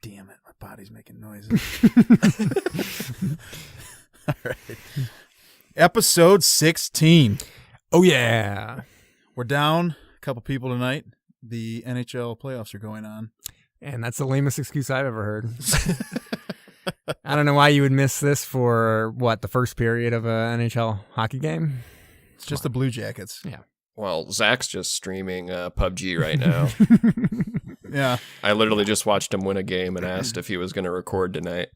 damn it. My body's making noises. All right. Episode 16. Oh, yeah. We're down a couple people tonight. The NHL playoffs are going on. And that's the lamest excuse I've ever heard. I don't know why you would miss this for, the first period of an NHL hockey game? It's just the Blue Jackets. Yeah. Well, Zach's just streaming PUBG right now. Yeah. I literally just watched him win a game and asked if he was going to record tonight.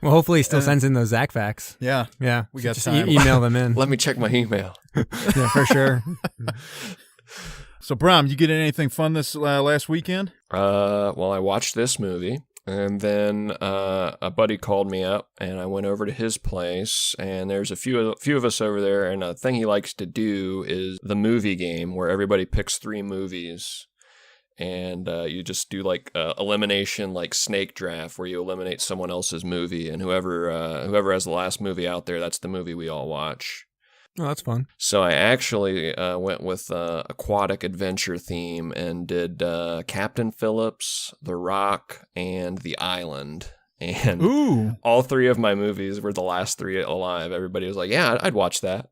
Well, hopefully he still sends in those Zach facts. Yeah. Yeah. We got just time. Email them in. Let me check my email. Yeah, for sure. So, Brom, you get anything fun this last weekend? Well, I watched this movie, and then a buddy called me up, and I went over to his place, and there's a few of us over there, and a thing he likes to do is the movie game, where everybody picks 3 movies, and you just do like elimination, like snake draft, where you eliminate someone else's movie, and whoever has the last movie out there, that's the movie we all watch. Oh, that's fun. So I actually went with aquatic adventure theme and did Captain Phillips, The Rock, and The Island. And all 3 of my movies were the last 3 alive. Everybody was like, yeah, I'd watch that.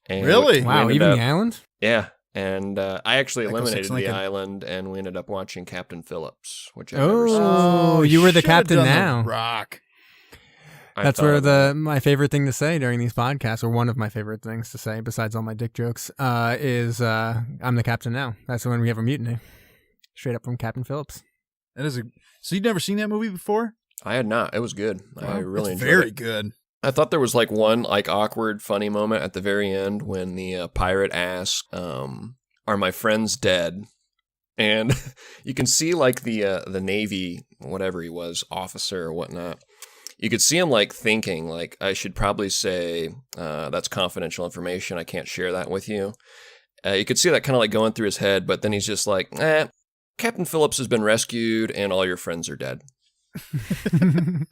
And really? Wow, even The Island? Yeah. And I actually eliminated The Lincoln. Island, and we ended up watching Captain Phillips, which I've never seen. Oh, you were the captain now. The Rock. That's where my favorite thing to say during these podcasts, or one of my favorite things to say, besides all my dick jokes, is I'm the captain now. That's when we have a mutiny. Straight up from Captain Phillips. So you'd never seen that movie before? I had not. It was good. I really enjoyed it. Very good. I thought there was like one like awkward, funny moment at the very end when the pirate asks, "Are my friends dead?" And you can see like the Navy, whatever he was, officer or whatnot. You could see him like thinking, like, I should probably say that's confidential information. I can't share that with you. You could see that kind of like going through his head, but then he's just like, Captain Phillips has been rescued and all your friends are dead. And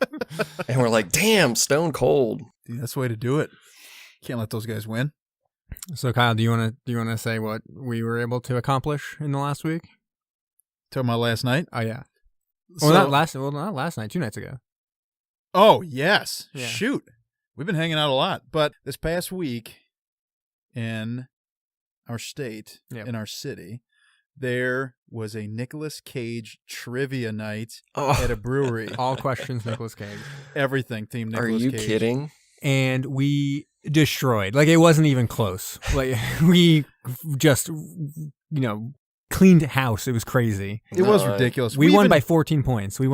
we're like, damn, stone cold. Dude, that's the way to do it. Can't let those guys win. So, Kyle, do you want to say what we were able to accomplish in the last week? Talking about last night? Oh yeah. Not last night. 2 nights ago. Oh, yes. Yeah. Shoot. We've been hanging out a lot. But this past week in our state, in our city, there was a Nicolas Cage trivia night at a brewery. All questions Nicolas Cage. Everything themed Nicolas Cage. Are you Cage. kidding? And we destroyed. Like, it wasn't even close. Like, we just, cleaned house. It was crazy. It was ridiculous. We won by 14 points. We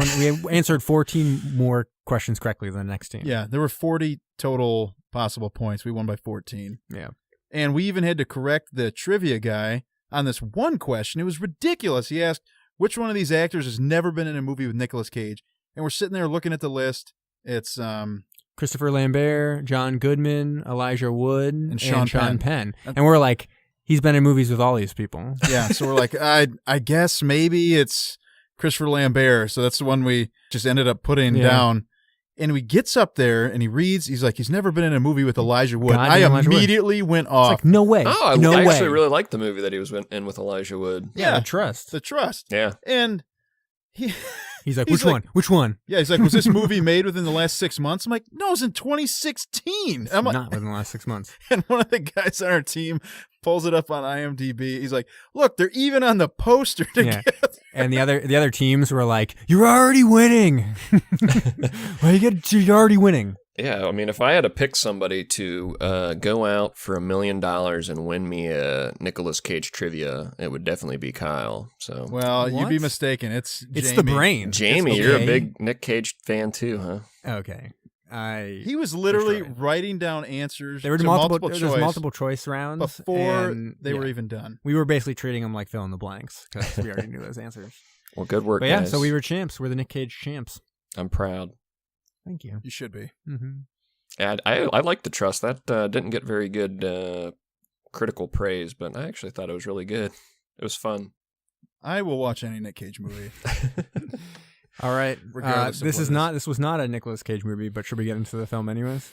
answered 14 more questions correctly than the next team. Yeah, there were 40 total possible points. We won by 14. Yeah. And we even had to correct the trivia guy on this one question. It was ridiculous. He asked, which one of these actors has never been in a movie with Nicolas Cage? And we're sitting there looking at the list. It's Christopher Lambert, John Goodman, Elijah Wood, and Sean Penn. And we're like, he's been in movies with all these people. Yeah, so we're like, I guess maybe it's Christopher Lambert. So that's the one we just ended up putting down. And he gets up there and he reads. He's like, he's never been in a movie with Elijah Wood. I immediately went off. It's like, no way. Oh, I actually really liked the movie that he was in with Elijah Wood. Yeah, The Trust. The Trust. Yeah. And he's like, which one? Which one? Yeah, he's like, was this movie made within the last 6 months? I'm like, no, it was in 2016. I'm like, not within the last 6 months. And one of the guys on our team pulls it up on IMDb. He's like, look, they're even on the poster together. Yeah. And the other teams were like, you're already winning. You're already winning. Yeah, I mean, if I had to pick somebody to go out for $1 million and win me a Nicolas Cage trivia, it would definitely be Kyle. So, well, you'd be mistaken. It's the brain. Jamie, you're a big Nick Cage fan too, huh? Okay. He was literally writing down answers. There were multiple choice rounds before they were even done. We were basically treating them like fill in the blanks because we already knew those answers. Well, good work, but guys. So we were champs. We're the Nick Cage champs. I'm proud. Thank you. You should be. Mm-hmm. And I like The Trust. That didn't get very good critical praise, but I actually thought it was really good. It was fun. I will watch any Nick Cage movie. All right. This was not a Nicolas Cage movie, but should we get into the film anyways?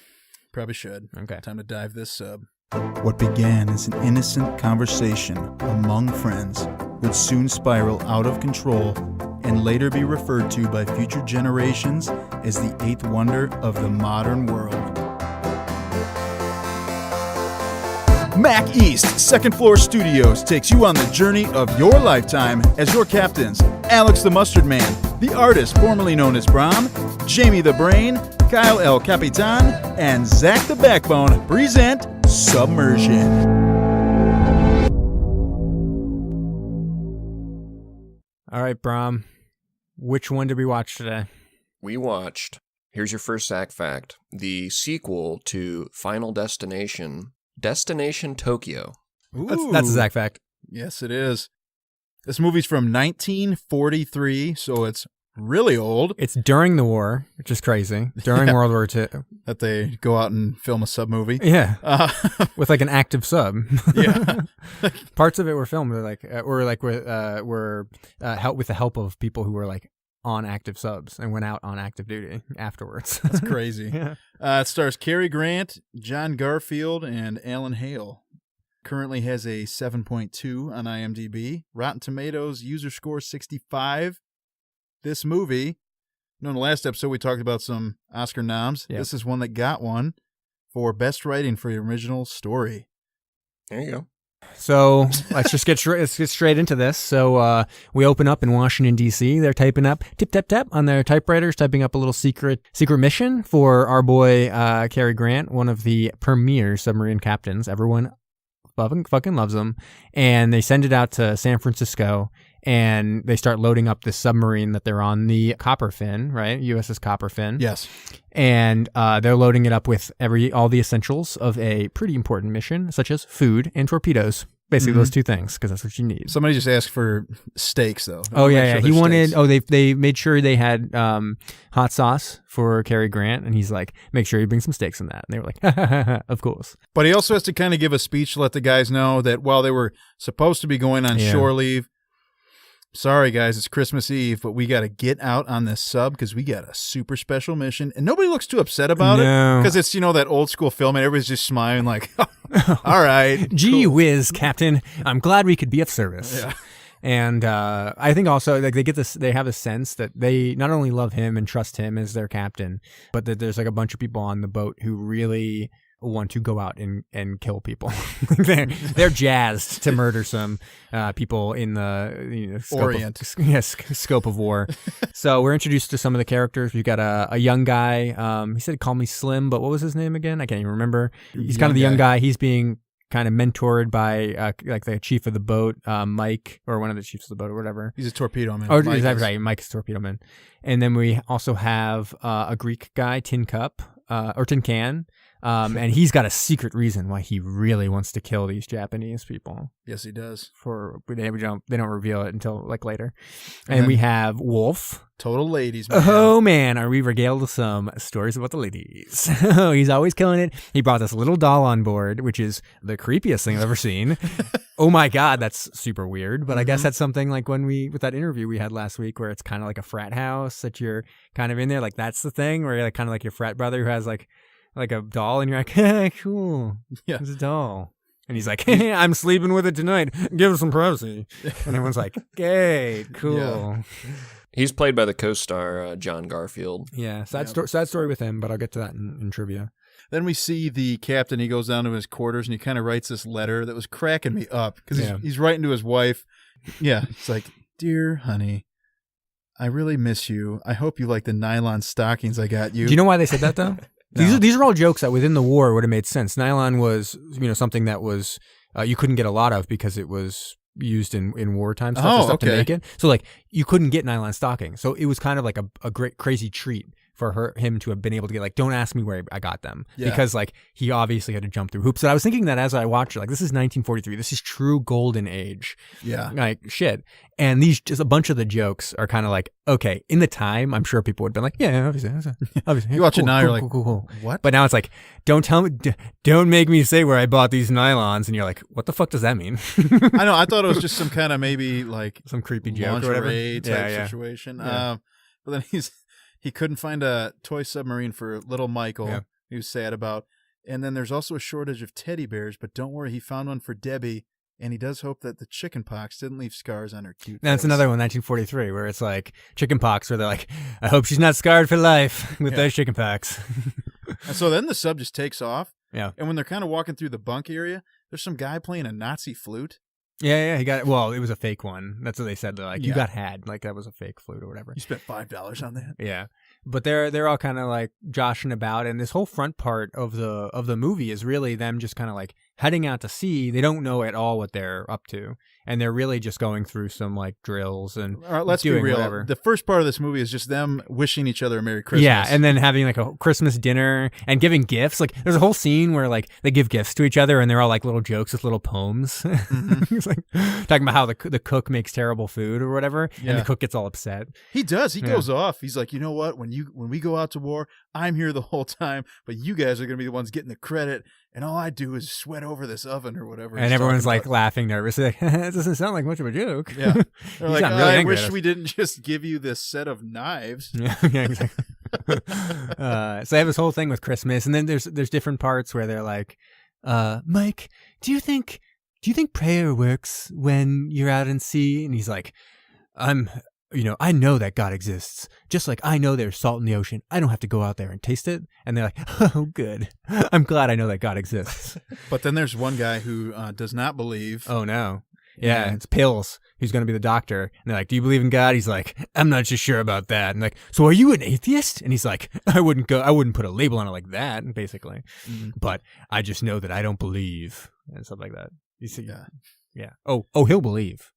Probably should. Okay. Time to dive this sub. What began as an innocent conversation among friends would soon spiral out of control and later be referred to by future generations as the eighth wonder of the modern world. Mac East Second Floor Studios takes you on the journey of your lifetime as your captains, Alex the Mustard Man, the artist formerly known as Brom, Jamie the Brain, Kyle El Capitan, and Zach the Backbone present Submersion. All right, Brom, which one did we watch today? We watched, here's your first Zach fact, the sequel to Final Destination, Destination Tokyo. That's a Zach fact. Yes, it is. This movie's from 1943, so it's really old. It's during the war, which is crazy. During World War II. That they go out and film a sub movie. Yeah. With like an active sub. Yeah. Parts of it were filmed with the help of people who were like on active subs and went out on active duty afterwards. That's crazy. Yeah. It stars Cary Grant, John Garfield, and Alan Hale. Currently has a 7.2 on IMDb. Rotten Tomatoes user score 65. This movie, in the last episode we talked about some Oscar noms. Yep. This is one that got one for best writing for the original story. There you go. So let's get straight into this. So we open up in Washington, D.C. They're typing up tap on their typewriters, typing up a little secret mission for our boy Cary Grant, one of the premier submarine captains. Everyone fucking loves him. And they send it out to San Francisco, and they start loading up this submarine that they're on, the Copperfin, right? USS Copperfin. Yes. And they're loading it up with all the essentials of a pretty important mission, such as food and torpedoes. Basically, those two things, because that's what you need. Somebody just asked for steaks, though. Oh, yeah. He wanted, they made sure they had hot sauce for Cary Grant, and he's like, make sure you bring some steaks in that. And they were like, of course. But he also has to kind of give a speech to let the guys know that while they were supposed to be going on shore leave, sorry, guys, it's Christmas Eve, but we got to get out on this sub because we got a super special mission. And nobody looks too upset about it because it's, that old school film and everybody's just smiling like, all right. Gee whiz, Captain. I'm glad we could be of service. Yeah. And I think also like they have a sense that they not only love him and trust him as their captain, but that there's like a bunch of people on the boat who really want to go out and kill people. they're jazzed to murder some people in the scope of war. So we're introduced to some of the characters. We've got a young guy. He said, "Call me Slim," but what was his name again? I can't even remember. He's kind of the young guy. He's being kind of mentored by like the chief of the boat, Mike, or one of the chiefs of the boat, or whatever. He's a torpedo man. Oh, is that right? Mike's a torpedo man. And then we also have a Greek guy, Tin Can. And he's got a secret reason why he really wants to kill these Japanese people. Yes, he does. They don't reveal it until like later. And we have Wolf. Total ladies, man. Oh man, are we regaled with some stories about the ladies? He's always killing it. He brought this little doll on board, which is the creepiest thing I've ever seen. Oh my God, that's super weird. But I guess that's something like with that interview we had last week where it's kind of like a frat house that you're kind of in there. Like that's the thing where you're like kind of like your frat brother who has like a doll, and you're like, hey, cool. Yeah. It's a doll. And he's like, hey, I'm sleeping with it tonight. Give him some privacy. And everyone's like, hey, cool. Yeah. He's played by the co-star John Garfield. Yeah, sad story with him, but I'll get to that in trivia. Then we see the captain. He goes down to his quarters, and he kind of writes this letter that was cracking me up because he's writing to his wife. Yeah, it's like, dear honey, I really miss you. I hope you like the nylon stockings I got you. Do you know why they said that, though? No. These are all jokes that within the war would have made sense. Nylon was, something that was you couldn't get a lot of because it was used in wartime stuff to make it. So like you couldn't get nylon stockings. So it was kind of like a great crazy treat for him to have been able to get, like, don't ask me where I got them. Yeah. Because like he obviously had to jump through hoops. So I was thinking that as I watched it, like, this is 1943. This is true golden age. Yeah. Like shit. And just a bunch of the jokes are kind of like, okay, in the time, I'm sure people would have been like, yeah, obviously. You watch it now, you're like, cool. What? But now it's like, don't make me say where I bought these nylons. And you're like, what the fuck does that mean? I know. I thought it was just some kind of maybe like some creepy joke or whatever type situation. Yeah. But then he couldn't find a toy submarine for little Michael. Yeah. He was sad about. And then there's also a shortage of teddy bears, but don't worry, he found one for Debbie And he does hope that the chicken pox didn't leave scars on her cute face. That's another one, 1943, where it's like chicken pox, where they're like, I hope she's not scarred for life with those chicken pox. And so then the sub just takes off. Yeah. And when they're kind of walking through the bunk area, there's some guy playing a Nazi flute. Yeah, he got, well, it was a fake one. That's what they said. They're like, you got had. Like, that was a fake flute or whatever. You spent $5 on that. Yeah. But they're all kind of like joshing about, and this whole front part of the movie is really them just kind of like heading out to sea. They don't know at all what they're up to, and they're really just going through some like drills and all right, let's doing be real. Whatever. The first part of this movie is just them wishing each other a Merry Christmas. Yeah, and then having like a Christmas dinner and giving gifts. Like there's a whole scene where like they give gifts to each other, and they're all like little jokes with little poems. Mm-hmm. It's like talking about how the cook makes terrible food or whatever, and the cook gets all upset. He does. He goes off. He's like, you know what? When we go out to war, I'm here the whole time, but you guys are going to be the ones getting the credit, and all I do is sweat over this oven or whatever. And everyone's like laughing nervously. Like, it doesn't sound like much of a joke. Yeah. They're like, really I wish we didn't just give you this set of knives. Yeah, exactly. So they have this whole thing with Christmas, and then there's different parts where they're like, Mike, do you think prayer works when you're out in sea? And he's like, I know that God exists. Just like I know there's salt in the ocean. I don't have to go out there and taste it. And they're like, oh, good. I'm glad I know that God exists. But then there's one guy who does not believe. Oh, no. Yeah, it's Pills, who's going to be the doctor. And they're like, do you believe in God? He's like, I'm not just sure about that. And like, so are you an atheist? And he's like, I wouldn't put a label on it like that, basically. Mm-hmm. But I just know that I don't believe and stuff like that. You see? Yeah. Oh, he'll believe.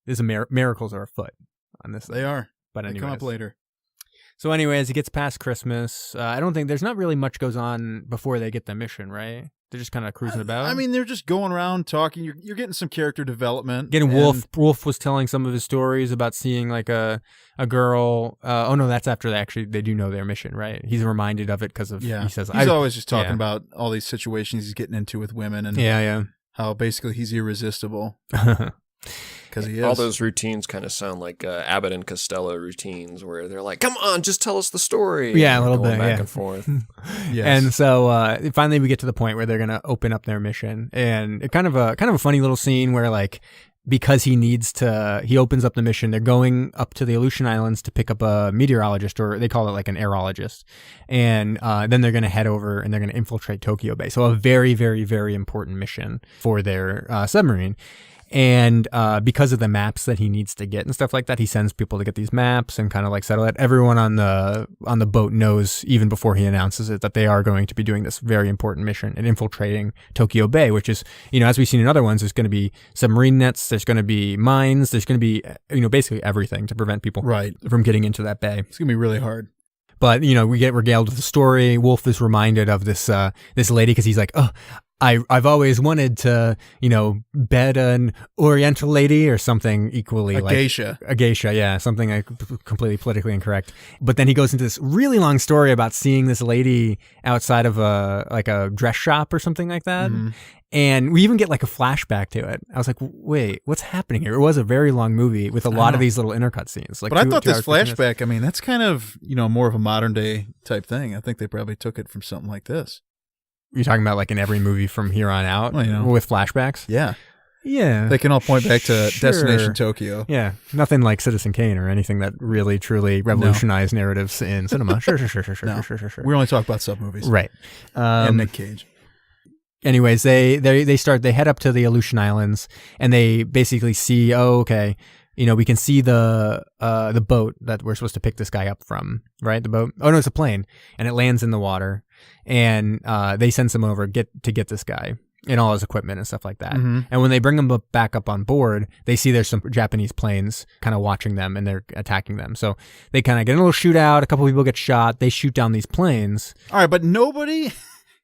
There's miracles are afoot on this thing. They are. But anyways. They come up later. So anyways, it gets past Christmas. I don't think there's not really much goes on before they get the mission, right? They're just kind of cruising about. I mean, they're just going around talking. You're getting some character development. Getting Wolf. Wolf was telling some of his stories about seeing like a girl. Oh no, that's after they do know their mission, right? He's reminded of it because of he says he's always just talking about all these situations he's getting into with women and how basically he's irresistible. Because he is. All those routines kind of sound like Abbott and Costello routines where they're like, come on, just tell us the story. Yeah, a little bit. Back and forth. Yes. And so finally we get to the point where they're going to open up their mission. And it kind of a funny little scene where like, because he opens up the mission, they're going up to the Aleutian Islands to pick up a meteorologist, or they call it like an aerologist. And then they're going to head over and they're going to infiltrate Tokyo Bay. So a very, very, very important mission for their submarine. And because of the maps that he needs to get and stuff like that, he sends people to get these maps and kind of like settle it. Everyone on the boat knows, even before he announces it, that they are going to be doing this very important mission and infiltrating Tokyo Bay, which is, as we've seen in other ones, there's going to be submarine nets, there's going to be mines, there's going to be, basically everything to prevent people from getting into that bay. It's going to be really hard. But, we get regaled with the story. Wolf is reminded of this lady because he's like, oh, I've always wanted to, bed an Oriental lady or something equally a geisha. A geisha, yeah, something like completely politically incorrect. But then he goes into this really long story about seeing this lady outside of a dress shop or something like that. Mm-hmm. And we even get like a flashback to it. I was like, wait, what's happening here? It was a very long movie with a lot of these little intercut scenes. Like, but I thought this flashback, that's kind of, more of a modern day type thing. I think they probably took it from something like this. You're talking about like in every movie from here on out with flashbacks? Yeah. Yeah. They can all point back to Destination Tokyo. Yeah. Nothing like Citizen Kane or anything that really, truly revolutionized narratives in cinema. Sure. We only talk about sub-movies. Right. And Nick Cage. Anyways, they head up to the Aleutian Islands and they basically see, we can see the boat that we're supposed to pick this guy up from, right? The boat. Oh no, it's a plane, and it lands in the water, and they send someone over to get this guy and all his equipment and stuff like that. Mm-hmm. And when they bring him back up on board, they see there's some Japanese planes kind of watching them and they're attacking them. So they kind of get a little shootout. A couple people get shot. They shoot down these planes. All right, but nobody.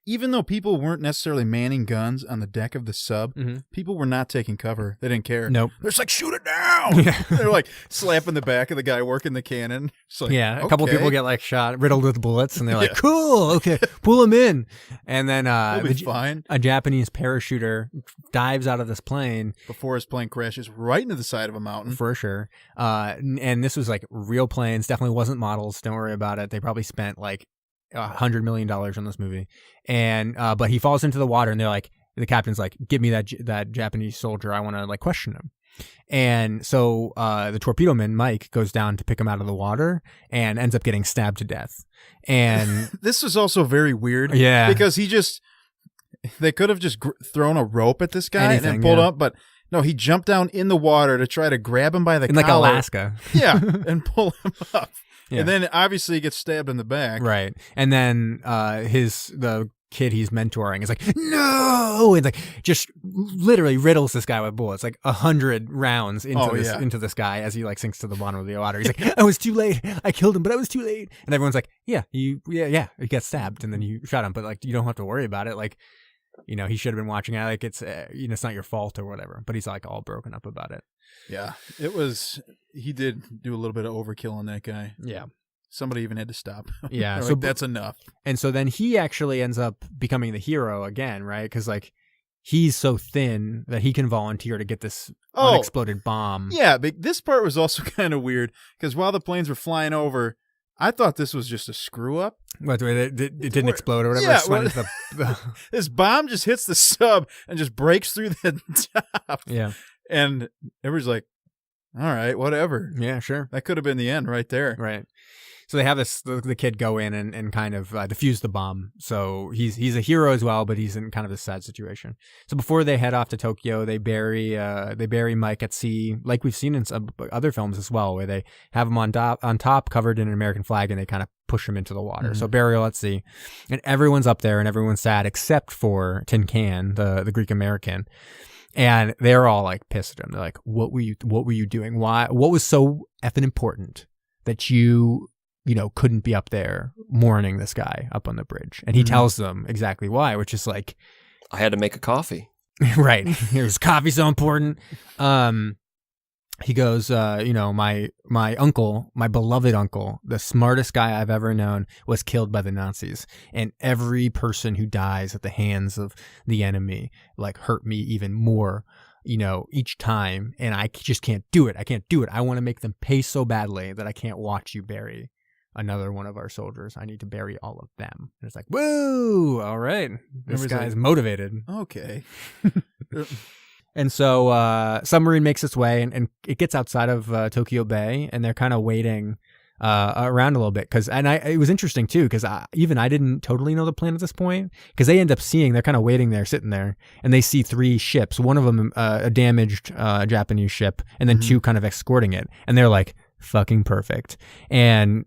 Even though people weren't necessarily manning guns on the deck of the sub, people were not taking cover. They didn't care. Nope. They're just like, shoot it down. Yeah. They're like slapping the back of the guy working the cannon. Like, a couple people get like shot, riddled with bullets, and they're like, cool, okay, pull him in. And then fine. A Japanese parachuter dives out of this plane. Before his plane crashes right into the side of a mountain. For sure. And this was like real planes, definitely wasn't models. Don't worry about it. They probably spent like $100 million on this movie, and but he falls into the water, and they're like, the captain's like, give me that Japanese soldier. I want to like question him. And so the torpedo man, Mike, goes down to pick him out of the water and ends up getting stabbed to death. And this was also very weird. Yeah. Because they could have just thrown a rope at this guy and then pulled up, but no, he jumped down in the water to try to grab him by the collar. Like Alaska. Yeah, and pull him up. Yeah. And then obviously he gets stabbed in the back. Right. And then the kid he's mentoring is like, no, and like just literally riddles this guy with bullets, like 100 rounds into this guy as he like sinks to the bottom of the water. He's like, I was too late. I killed him, but I was too late. And everyone's like, yeah, he got stabbed, and then you shot him, but like you don't have to worry about it. Like, you know, he should have been watching out. Like it's it's not your fault or whatever. But he's like all broken up about it. Yeah, it was. He did do a little bit of overkill on that guy. Yeah. Somebody even had to stop. Yeah, so like, that's enough. And so then he actually ends up becoming the hero again, right? Because like he's so thin that he can volunteer to get this unexploded bomb. Yeah, but this part was also kind of weird because while the planes were flying over, I thought this was just a screw up. What, it didn't explode or whatever? Yeah, this bomb just hits the sub and just breaks through the top. Yeah, and everybody's like, "All right, whatever." Yeah, sure. That could have been the end right there. Right. So they have the kid go in and kind of defuse the bomb. So he's a hero as well, but he's in kind of a sad situation. So before they head off to Tokyo, they bury Mike at sea, like we've seen in some other films as well, where they have him on top covered in an American flag, and they kind of push him into the water. Mm-hmm. So burial at sea, and everyone's up there and everyone's sad except for Tin Can, the Greek American. And they're all like pissed at him. They're like, what were you doing? Why? What was so effing important that you couldn't be up there mourning this guy up on the bridge? And he tells them exactly why, which is like, I had to make a coffee. Right. Here's coffee so important. He goes, my uncle, my beloved uncle, the smartest guy I've ever known, was killed by the Nazis. And every person who dies at the hands of the enemy, like, hurt me even more, each time. And I just can't do it. I want to make them pay so badly that I can't watch you bury another one of our soldiers. I need to bury all of them. And it's like, whoa, all right. This guy's motivated. Okay. And so submarine makes its way, and it gets outside of Tokyo Bay, and they're kind of waiting around a little bit. It was interesting, too, because I didn't totally know the plan at this point, because they end up they're kind of waiting there, sitting there, and they see 3 ships, one of them a damaged Japanese ship, and then 2 kind of escorting it. And they're like, fucking perfect. And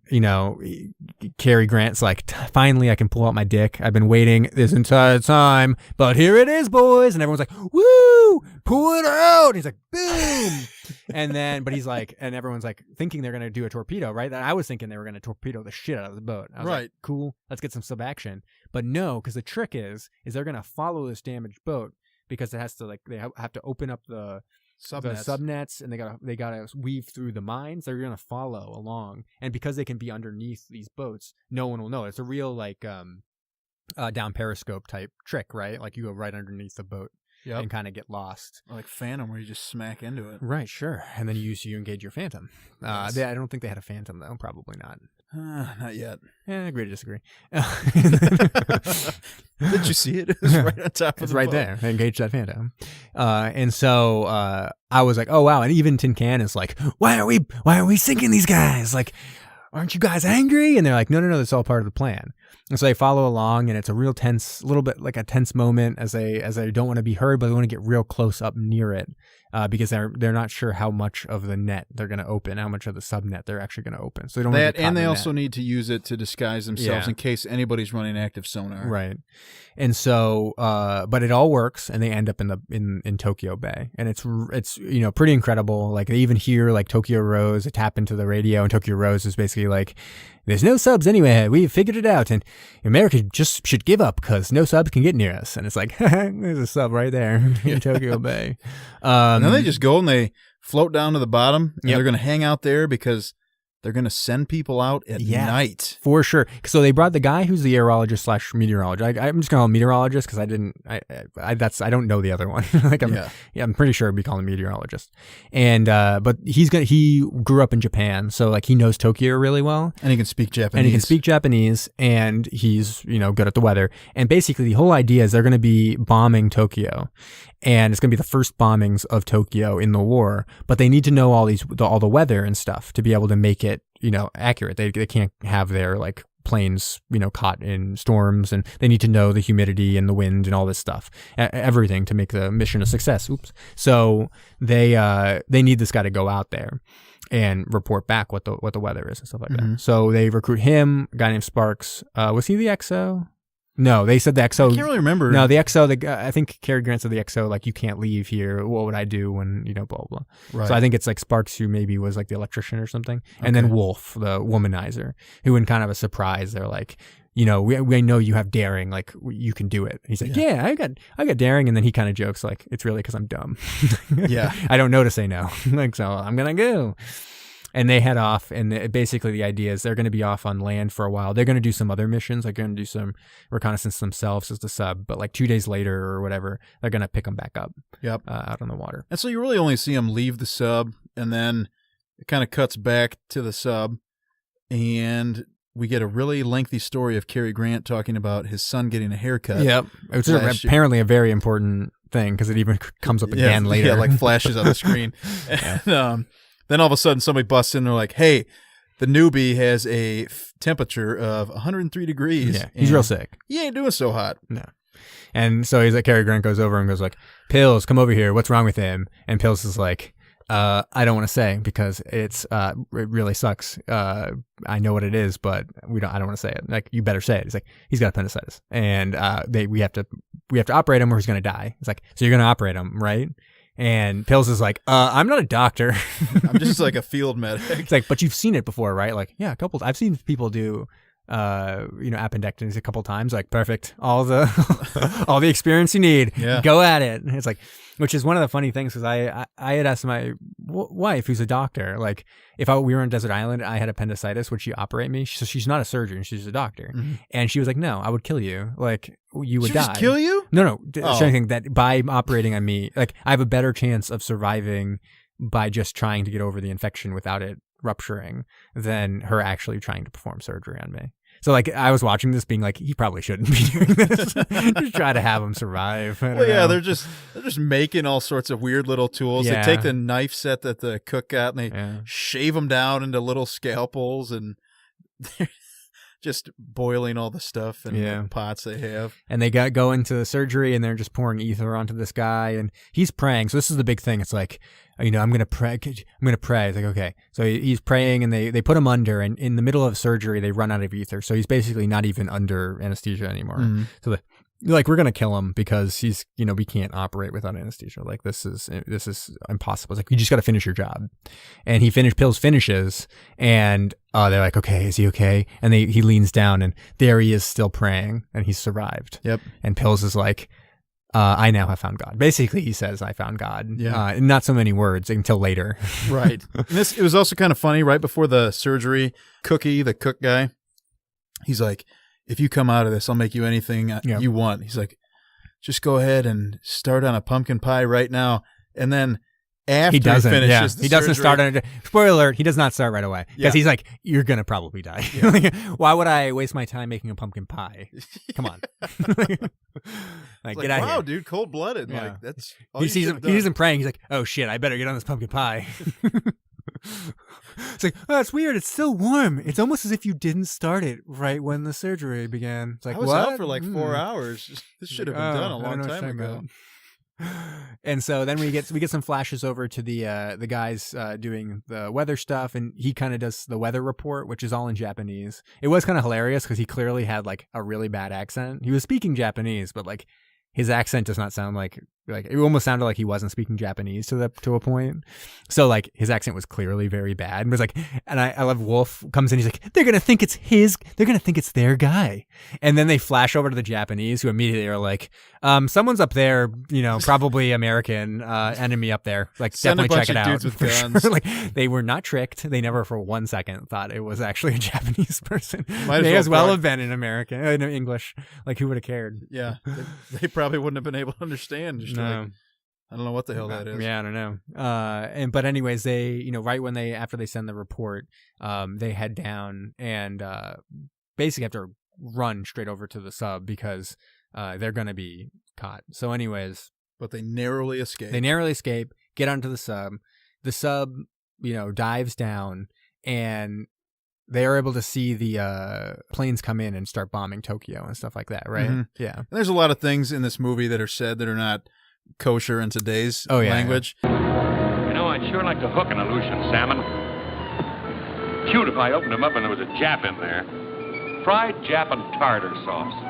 Cary Grant's like, finally I can pull out my dick. I've been waiting this entire time, but here it is, boys. And everyone's like, woo, pull it out. And he's like, boom. But he's like, and everyone's like thinking they're gonna do a torpedo, right? I was thinking they were gonna torpedo the shit out of the boat. I was like, cool, let's get some sub action. But no, because the trick is they're gonna follow this damaged boat, because it has to they have to open up the subnets, and they gotta weave through the mines. They're gonna follow along, and because they can be underneath these boats, no one will know. It's a real down periscope type trick, right? Like you go right underneath the boat and kind of get lost, like Phantom, where you just smack into it. Right, sure. And then you engage your Phantom. Yes. I don't think they had a Phantom though. Probably not. Not yet. Yeah, agree to disagree. Did you see it? It was right on top of it's the right boat. there. Engage that Phantom. And so I was like, oh wow. And even Tin Can is like, why are we sinking these guys? Like, aren't you guys angry? And they're like, no, that's all part of the plan. And so they follow along, and it's a real tense, little bit like a tense moment as they don't want to be heard, but they want to get real close up near it, because they're not sure how much of the net they're going to open, how much of the subnet they're actually going to open. So they don't want to get caught in the also need to use it to disguise themselves in case anybody's running active sonar. Right. And so, but it all works, and they end up in Tokyo Bay, and it's pretty incredible. Like they even hear like Tokyo Rose, they tap into the radio, and Tokyo Rose is basically like, there's no subs anyway. We've figured it out, and America just should give up because no subs can get near us. And it's like, there's a sub right there in Tokyo Bay. And then they just go and they float down to the bottom, and they're going to hang out there because they're going to send people out at night. For sure. So they brought the guy who's the aerologist / meteorologist. I'm just going to call him meteorologist because I don't know the other one. I'm pretty sure we call him meteorologist. And but he grew up in Japan, so like he knows Tokyo really well, and he can speak Japanese. And he's good at the weather. And basically the whole idea is they're going to be bombing Tokyo, and it's going to be the first bombings of Tokyo in the war. But they need to know all the weather and stuff to be able to make it accurate. They can't have their like planes caught in storms, and they need to know the humidity and the wind and all this stuff, everything to make the mission a success. So they need this guy to go out there and report back what the weather is and stuff like that. So they recruit him, a guy named Sparks. Was he the XO? No, they said the XO. I can't really remember. No, the XO. I think Cary Grant said the XO. Like, you can't leave here. What would I do when blah blah? Right. So I think it's like Sparks, who maybe was like the electrician or something, and then Wolf, the womanizer, who in kind of a surprise, they're like, we know you have daring, like you can do it. And he's like, yeah, I got daring, and then he kind of jokes like, it's really because I'm dumb. I don't know to say no. Like, so I'm gonna go. And they head off, and basically the idea is they're going to be off on land for a while. They're going to do some other missions. They're going to do some reconnaissance themselves as the sub, but like 2 days later or whatever, they're going to pick them back up out on the water. And so you really only see them leave the sub, and then it kind of cuts back to the sub, and we get a really lengthy story of Cary Grant talking about his son getting a haircut. Yep. It's apparently a very important thing because it even comes up again later. Yeah, like flashes on the screen. And, then all of a sudden somebody busts in and they're like, hey, the newbie has a temperature of 103 degrees. Yeah, he's real sick. He ain't doing so hot. No. And so he's like, Cary Grant goes over and goes like, Pills, come over here. What's wrong with him? And Pills is like, I don't want to say because it really sucks. I know what it is, but I don't want to say it. Like, you better say it. He's like, he's got appendicitis, and we have to operate him or he's gonna die. It's like, so you're gonna operate him, right? And Pills is like, I'm not a doctor. I'm just like a field medic. It's like, but you've seen it before, right? Like, yeah, I've seen people do, appendectomies a couple times. Like, perfect. All the experience you need. Yeah. Go at it. And it's like, which is one of the funny things, because I had asked my wife, who's a doctor, like, if we were on Desert Island, I had appendicitis, would she operate me? So she's not a surgeon, she's a doctor. Mm-hmm. And she was like, no, I would kill you. Like, you would die. Just kill you? No. Saying that by operating on me, like, I have a better chance of surviving by just trying to get over the infection without it rupturing than her actually trying to perform surgery on me. So, like, I was watching this being like, he probably shouldn't be doing this. Just try to have him survive. They're just making all sorts of weird little tools. Yeah. They take the knife set that the cook got and they shave them down into little scalpels, and they're just boiling all the stuff in the pots they have. And they go into the surgery, and they're just pouring ether onto this guy, and he's praying. So this is the big thing. It's like, I'm going to pray. I'm going to pray. It's like, okay. So he's praying, and they put him under, and in the middle of surgery, they run out of ether. So he's basically not even under anesthesia anymore. Mm-hmm. So we're going to kill him because he's, we can't operate without anesthesia. Like, this is impossible. It's like, you just got to finish your job. And Pills finishes, and they're like, okay, is he okay? And he leans down, and there he is still praying, and he's survived. Yep. And Pills is like, I now have found God. Basically, he says, I found God. Yeah. Not so many words until later. Right. And it was also kind of funny, right before the surgery, Cookie, the cook guy, he's like, if you come out of this, I'll make you anything you want. He's like, just go ahead and start on a pumpkin pie right now. And then after he finishes the he doesn't surgery, start on it. Spoiler alert, he does not start right away. Because he's like, you're going to probably die. Yeah. Like, why would I waste my time making a pumpkin pie? Come on. Like, get out wow, here. dude, cold-blooded. Yeah. Like, that's all he sees him praying. He's like, oh shit, I better get on this pumpkin pie. It's like, oh, that's weird. It's still warm. It's almost as if you didn't start it right when the surgery began. It's like, I was out for like 4 hours. This should have been done a long time ago. And so then we get some flashes over to the guys doing the weather stuff, and he kind of does the weather report, which is all in Japanese. It was kind of hilarious because he clearly had like a really bad accent. He was speaking Japanese, but like his accent does not sound like like it almost sounded like he wasn't speaking Japanese to a point. So like his accent was clearly very bad. And was like, and I love Wolf comes in, he's like, they're gonna think it's their guy. And then they flash over to the Japanese, who immediately are like, someone's up there, probably American enemy up there. Like Send definitely check it out. Dudes with guns. Sure. Like they were not tricked. They never for 1 second thought it was actually a Japanese person. May as well have been in American, in English. Like who would have cared? Yeah, they probably wouldn't have been able to understand. Just no. like, I don't know what the hell that is. Yeah, I don't know. But anyways, they, right when after they send the report, they head down and basically have to run straight over to the sub because they're going to be caught. So anyways. But they narrowly escape. Get onto the sub. The sub, dives down, and they are able to see the planes come in and start bombing Tokyo and stuff like that, right? Mm-hmm. Yeah. And there's a lot of things in this movie that are said that are not kosher in today's language. I'd sure like to hook an Aleutian salmon. Cute if I opened them up and there was a Jap in there. Fried Jap and tartar sauce.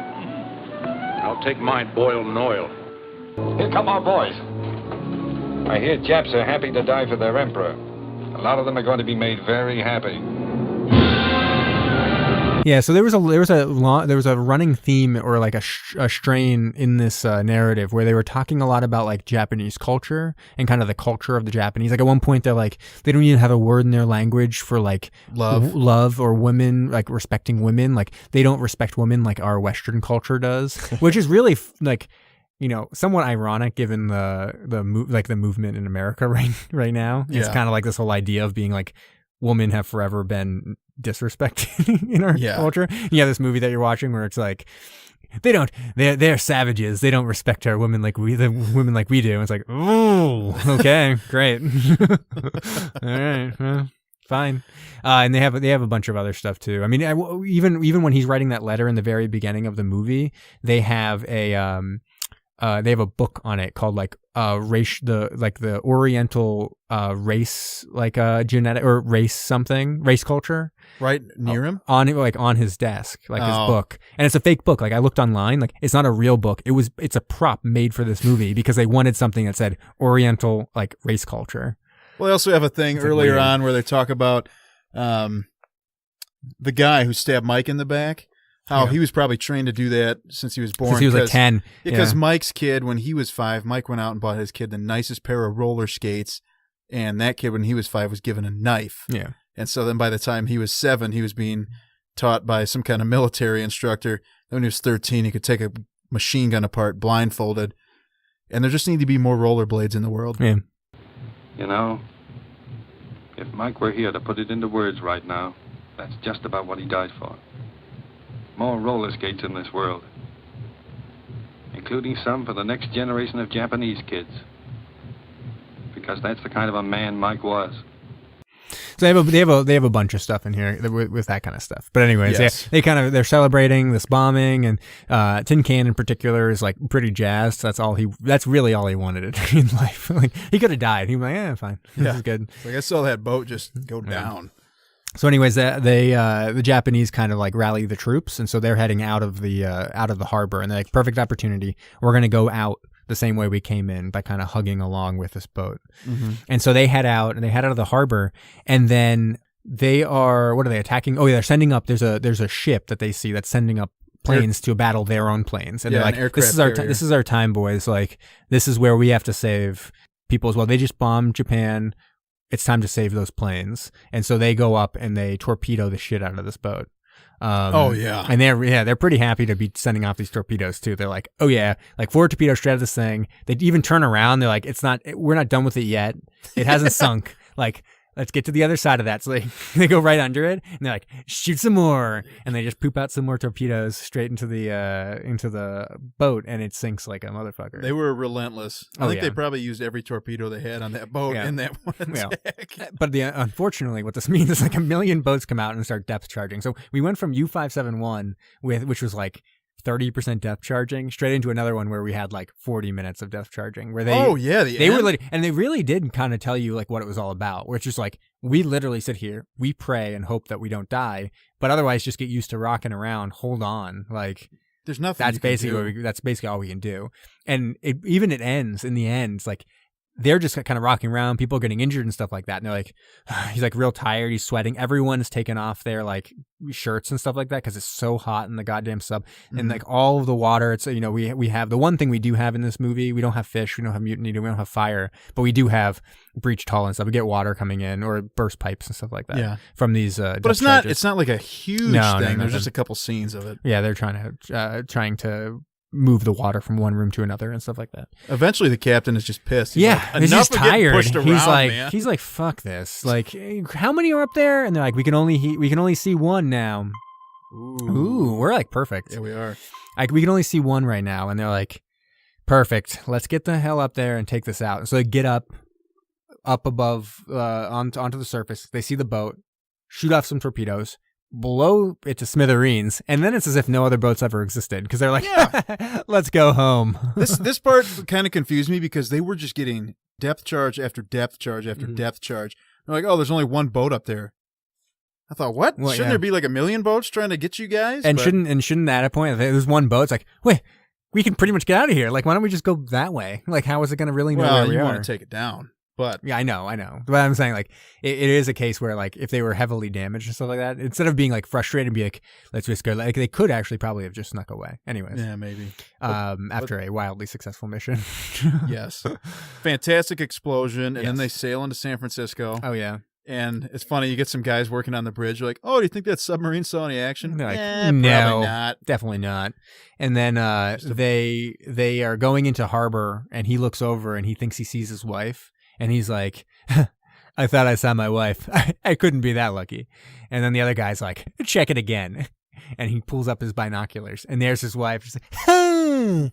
I'll take mine boiled in oil. Here come our boys. I hear Japs are happy to die for their emperor. A lot of them are going to be made very happy. Yeah, so there was a running theme or like a strain in this narrative where they were talking a lot about like Japanese culture and kind of the culture of the Japanese. Like at one point they're like they don't even have a word in their language for like love or women, like respecting women. Like they don't respect women like our Western culture does, which is really like somewhat ironic given the movement in America right now. Yeah. It's kind of like this whole idea of being like women have forever been disrespected in our culture. You have this movie that you're watching where it's like they're savages. They don't respect our women like we do. And it's like, oh, okay, great. All right, well, fine. And they have a bunch of other stuff too. I mean, even when he's writing that letter in the very beginning of the movie, they have a book on it called like the Oriental race, like genetic or race culture, right near him on his desk, like his book. And it's a fake book. Like I looked online, like it's not a real book. It's a prop made for this movie because they wanted something that said Oriental like race culture. Well, they also have a thing earlier on where they talk about the guy who stabbed Mike in the back. How he was probably trained to do that since he was born. Since he was like 10. Because Mike's kid, when he was 5, Mike went out and bought his kid the nicest pair of roller skates. And that kid, when he was 5, was given a knife. Yeah. And so then by the time he was 7, he was being taught by some kind of military instructor. Then when he was 13, he could take a machine gun apart blindfolded. And there just need to be more rollerblades in the world. Yeah. If Mike were here to put it into words right now, that's just about what he died for. More roller skates in this world, including some for the next generation of Japanese kids, because that's the kind of a man Mike was. So they have a bunch of stuff in here with that kind of stuff. But anyways, they're celebrating this bombing, and Tin Can in particular is like pretty jazzed. That's really all he wanted in life. Like he could have died. He was like, fine, this is good. Like I saw that boat just go down. So anyways, the Japanese kind of like rally the troops, and so they're heading out of the harbor, and they're like, perfect opportunity. We're going to go out the same way we came in by kind of hugging along with this boat. Mm-hmm. And so they head out of the harbor, and then they are, what are they attacking? Oh yeah, they're sending up, there's a ship that they see that's sending up planes to battle their own planes. And they're like, this is our time, boys. Like, this is where we have to save people as well. They just bombed Japan. It's time to save those planes. And so they go up and they torpedo the shit out of this boat. And they're pretty happy to be sending off these torpedoes too. They're like, oh yeah, like 4 torpedoes straight at this thing. They even turn around. They're like, we're not done with it yet. It hasn't sunk. Like, let's get to the other side of that. So they go right under it, and they're like, shoot some more, and they just poop out some more torpedoes straight into the boat, and it sinks like a motherfucker. They were relentless. I think they probably used every torpedo they had on that boat in that one attack. But unfortunately, what this means is like 1 million boats come out and start depth charging. So we went from U-571 which was like 30% depth charging straight into another one where we had like 40 minutes of depth charging where they really did kind of tell you like what it was all about, where it's just like, we literally sit here, we pray and hope that we don't die, but otherwise just get used to rocking around, hold on. Like, There's nothing. That's basically all we can do. And it ends in the end. It's like they're just kind of rocking around, people getting injured and stuff like that. And they're like, he's like real tired. He's sweating. Everyone's taken off their like shirts and stuff like that because it's so hot in the goddamn sub. Mm-hmm. And like all of the water, it's, you know, we have the one thing we do have in this movie. We don't have fish. We don't have mutiny. We don't have fire. But we do have breached hull and stuff. We get water coming in or burst pipes and stuff like that. Yeah. From these. But it's not like a huge thing. There's just a couple scenes of it. Yeah, they're trying to move the water from one room to another and stuff like that. Eventually, the captain is just pissed. He's he's just tired. Man. He's like, fuck this. Like, how many are up there? And they're like, we can only see one now. Ooh, we're like perfect. Yeah, we are. Like, we can only see one right now, and they're like, perfect. Let's get the hell up there and take this out. And so they get up above onto the surface. They see the boat, shoot off some torpedoes, blow it to smithereens, and then it's as if no other boats ever existed because they're like, let's go home. This part kind of confused me because they were just getting depth charge after depth charge after depth charge. They're like, oh, there's only one boat up there. I thought, what? Well, shouldn't there be like a million boats trying to get you guys? And shouldn't at a point if there's one boat, it's like, wait, we can pretty much get out of here. Like, why don't we just go that way? Like, how is it going to really know where we are? You want to take it down. But yeah, I know. But I'm saying, like, it is a case where, like, if they were heavily damaged and stuff like that, instead of being like frustrated and be like, let's just go, like, they could actually probably have just snuck away. Anyways, yeah, maybe. After a wildly successful mission. Yes, fantastic explosion, and then they sail into San Francisco. Oh yeah. And it's funny, you get some guys working on the bridge. You're like, oh, do you think that submarine saw any action? And they're like, no, probably not. Definitely not. And then they are going into harbor, and he looks over and he thinks he sees his wife. And he's like, I thought I saw my wife. I couldn't be that lucky. And then the other guy's like, check it again. And he pulls up his binoculars. And there's his wife. She's like, and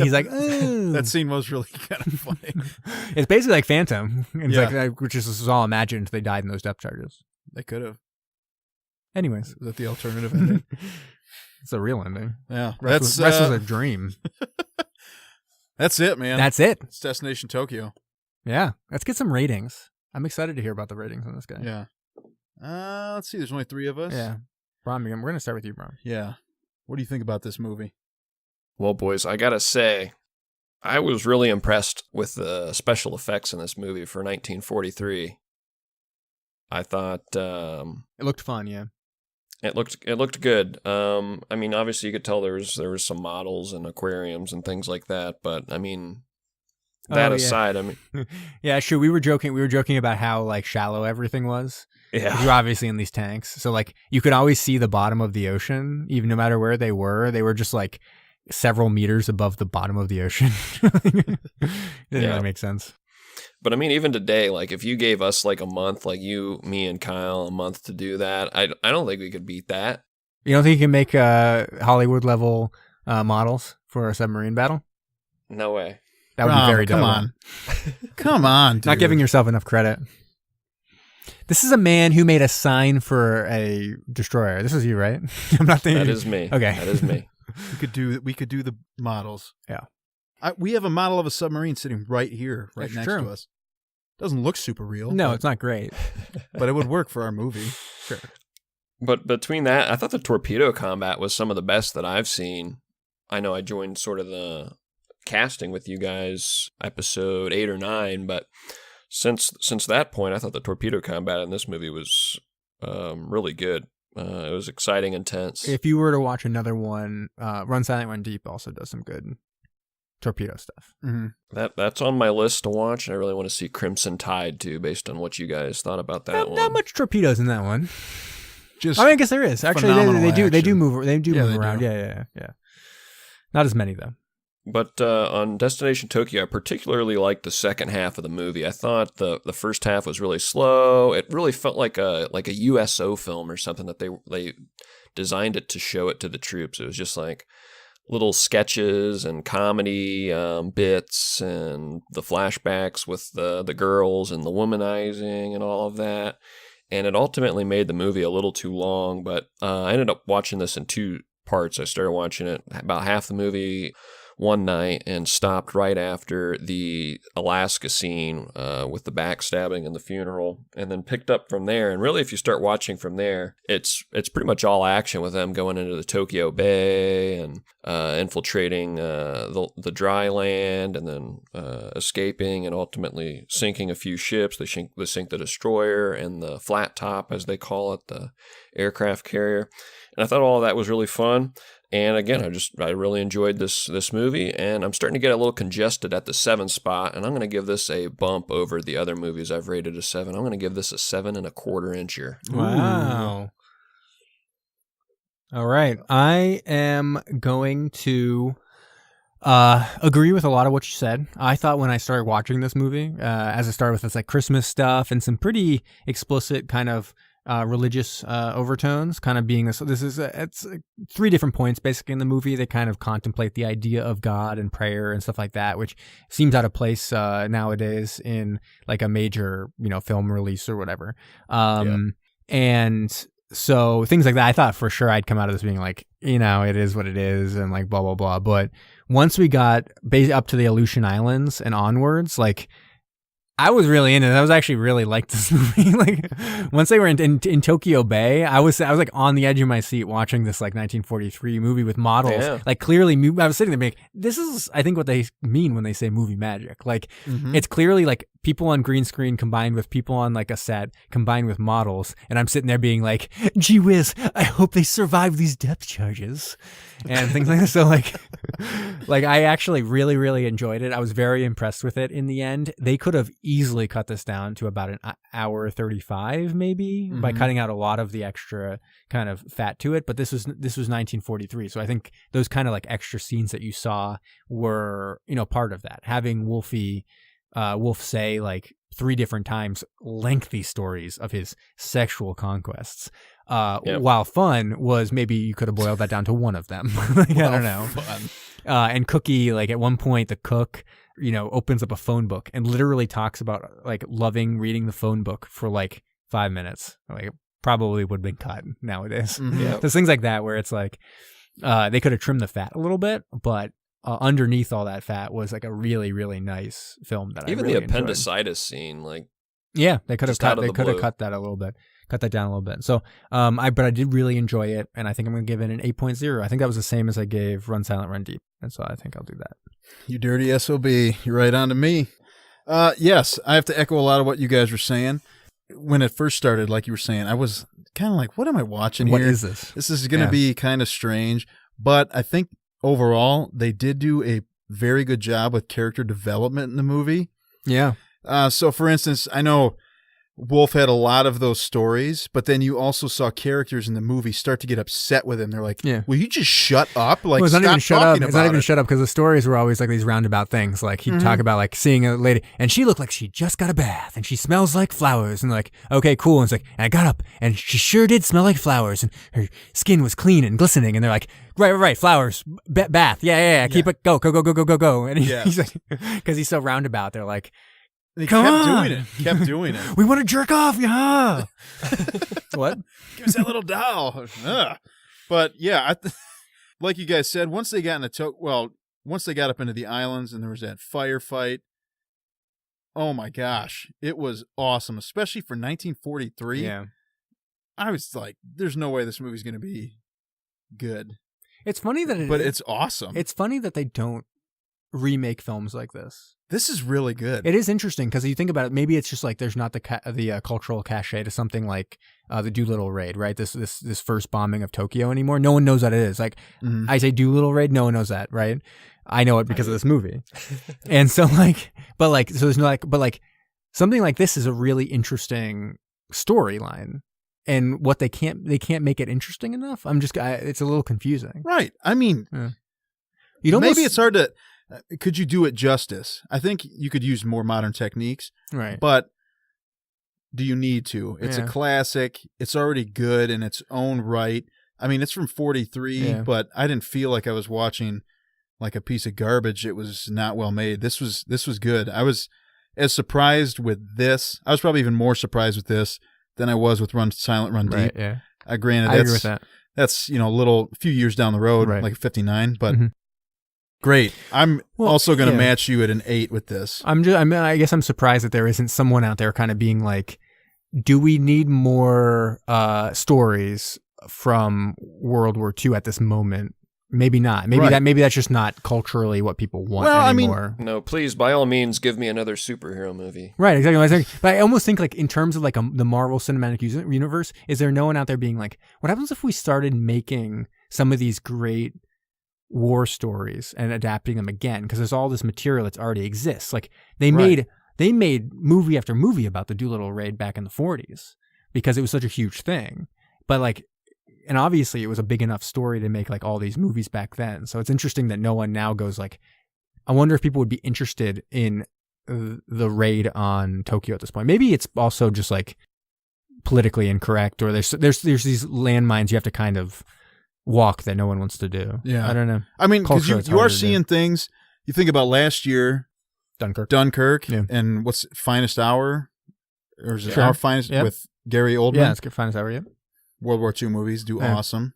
he's like, that scene was really kind of funny. It's basically like Phantom. It's like, which is all imagined. They died in those depth charges. They could have. Anyways. Is that the alternative ending? It's a real ending. Yeah. Rest was a dream. That's it, man. That's it. It's Destination Tokyo. Yeah, let's get some ratings. I'm excited to hear about the ratings on this guy. Yeah. Let's see. There's only 3 of us. Yeah. Bron, we're going to start with you, Bron. Yeah. What do you think about this movie? Well, boys, I got to say, I was really impressed with the special effects in this movie for 1943. I thought... it looked fun, yeah. It looked good. I mean, obviously you could tell there was some models and aquariums and things like that, but I mean... That aside, I mean, yeah, sure. We were joking about how like shallow everything was. Yeah, you're obviously in these tanks, so like you could always see the bottom of the ocean, even no matter where they were. They were just like several meters above the bottom of the ocean. Didn't really make sense. But I mean, even today, like if you gave us like a month, like you, me, and Kyle, a month to do that, I don't think we could beat that. You don't think you can make Hollywood level models for a submarine battle? No way. That would be very dumb. Come on. Come on, dude. Not giving yourself enough credit. This is a man who made a sign for a destroyer. This is you, right? I'm not thinking. That is me. Okay. That is me. We could do the models. Yeah. We have a model of a submarine sitting right here, right next to us. Doesn't look super real. No, it's not great. But it would work for our movie. Sure. But between that, I thought the torpedo combat was some of the best that I've seen. I know I joined sort of the casting with you guys episode 8 or 9, but since that point I thought the torpedo combat in this movie was really good. It was exciting, intense. If you were to watch another one, Run Silent Run Deep also does some good torpedo stuff. Mm-hmm. That's on my list to watch, and I really want to see Crimson Tide too, based on what you guys thought about that one. Not much torpedoes in that one. Just I guess there is actually. They do move around. Do. Yeah. Not as many though. But on Destination Tokyo, I particularly liked the second half of the movie. I thought the first half was really slow. It really felt like a USO film or something that they designed it to show it to the troops. It was just like little sketches and comedy bits and the flashbacks with the girls and the womanizing and all of that. And it ultimately made the movie a little too long, but I ended up watching this in 2 parts. I started watching it about half the movie one night and stopped right after the Alaska scene with the backstabbing and the funeral, and then picked up from there. And really, if you start watching from there, it's pretty much all action with them going into the Tokyo Bay and infiltrating the dry land, and then escaping and ultimately sinking a few ships. They sink the destroyer and the flat top, as they call it, the aircraft carrier. And I thought all of that was really fun. And again, I really enjoyed this movie, and I'm starting to get a little congested at the 7 spot, and I'm going to give this a bump over the other movies I've rated a 7. I'm going to give this a 7.25 incher. Wow. All right. I am going to agree with a lot of what you said. I thought when I started watching this movie, as it started with this like Christmas stuff and some pretty explicit kind of religious overtones, kind of being this is it's 3 different points basically in the movie. They kind of contemplate the idea of God and prayer and stuff like that, which seems out of place nowadays in like a major film release or whatever. And so things like that, I thought for sure I'd come out of this being like, it is what it is and like blah blah blah. But once we got up to the Aleutian Islands and onwards, like, I was really into it. I was actually really liked this movie. Like once they were in Tokyo Bay, I was like on the edge of my seat watching this like 1943 movie with models. Yeah. Like clearly, I was sitting there being like, this is, I think, what they mean when they say movie magic. Like it's clearly like people on green screen combined with people on like a set combined with models. And I'm sitting there being like, gee whiz, I hope they survive these depth charges and things like that. So like I actually really, really enjoyed it. I was very impressed with it in the end. They could have easily cut this down to about an hour 35 maybe by cutting out a lot of the extra kind of fat to it. But this was 1943. So I think those kind of like extra scenes that you saw were, part of that. Having Wolf say like 3 different times lengthy stories of his sexual conquests. While fun was, maybe you could have boiled that down to one of them. Like, I don't know. And Cookie, like at one point, the cook, opens up a phone book and literally talks about like loving reading the phone book for like 5 minutes. Like it probably would have been cut nowadays. There's things like that where it's like they could have trimmed the fat a little bit, but underneath all that fat was like a really, really nice film that even I really the appendicitis scene, like they could have cut that a little bit. Cut that down a little bit. So, but I did really enjoy it, and I think I'm going to give it an 8.0. I think that was the same as I gave Run Silent, Run Deep, and so I think I'll do that. You dirty SOB. You're right on to me. Yes, I have to echo a lot of what you guys were saying. When it first started, like you were saying, I was kind of like, what am I watching here? What is this? This is going to be kind of strange, but I think overall, they did do a very good job with character development in the movie. Yeah. So, for instance, I know Wolf had a lot of those stories, but then you also saw characters in the movie start to get upset with him. They're like, will you just shut up? Like, it's not even shut up. It's not even it. shut up because the stories were always like these roundabout things. Like he'd talk about like seeing a lady and she looked like she just got a bath and she smells like flowers and like, okay, cool. And it's like, and I got up and she sure did smell like flowers and her skin was clean and glistening. And they're like, right, flowers, bath. Yeah. Keep it, go. And he's like, because he's so roundabout, they're like, They kept doing it. We want to jerk off, yeah. What? Give us that little doll. But yeah, like you guys said, once they got once they got up into the islands and there was that firefight, oh my gosh, it was awesome, especially for 1943. Yeah, I was like, there's no way this movie's going to be good. It's funny that it's awesome. It's funny that they don't remake films like this. This is really good. It is interesting because you think about it. Maybe it's just like there's not the cultural cachet to something like the Doolittle raid, right? This first bombing of Tokyo anymore. No one knows what it is. Like I say Doolittle raid, no one knows that, right? I know it because of this movie. And so so there's no but something like this is a really interesting storyline. And what they can't make it interesting enough. It's a little confusing. Right. I mean, maybe it's hard to. Could you do it justice? I think you could use more modern techniques. Right. But do you need to? It's a classic. It's already good in its own right. I mean, it's from 43, but I didn't feel like I was watching like a piece of garbage. It was not well made. This was good. I was as surprised with this. I was probably even more surprised with this than I was with Run Silent, Run Deep. Yeah. Granted, I agree with that. That's a few years down the road, like 59, but Great. I'm also going to match you at an 8 with this. I guess I'm surprised that there isn't someone out there kind of being like, do we need more stories from World War II at this moment? Maybe not. Maybe that's just not culturally what people want anymore. No, please, by all means, give me another superhero movie. Right, exactly. But I almost think like in terms of like the Marvel Cinematic Universe, is there no one out there being like, what happens if we started making some of these great war stories and adapting them again? Because there's all this material that's already exists. Like they made movie after movie about the Doolittle raid back in the 40s because it was such a huge thing. But like, and obviously it was a big enough story to make like all these movies back then. So it's interesting that no one now goes like, I wonder if people would be interested in the raid on Tokyo at this point. Maybe it's also just like politically incorrect, or there's these landmines you have to kind of walk that no one wants to do. Yeah. I don't know. I mean, because you are seeing things. You think about last year, Dunkirk, and what's Finest Hour? Or is it Our Finest with Gary Oldman? Yeah, it's Finest Hour, yeah. World War II movies do awesome.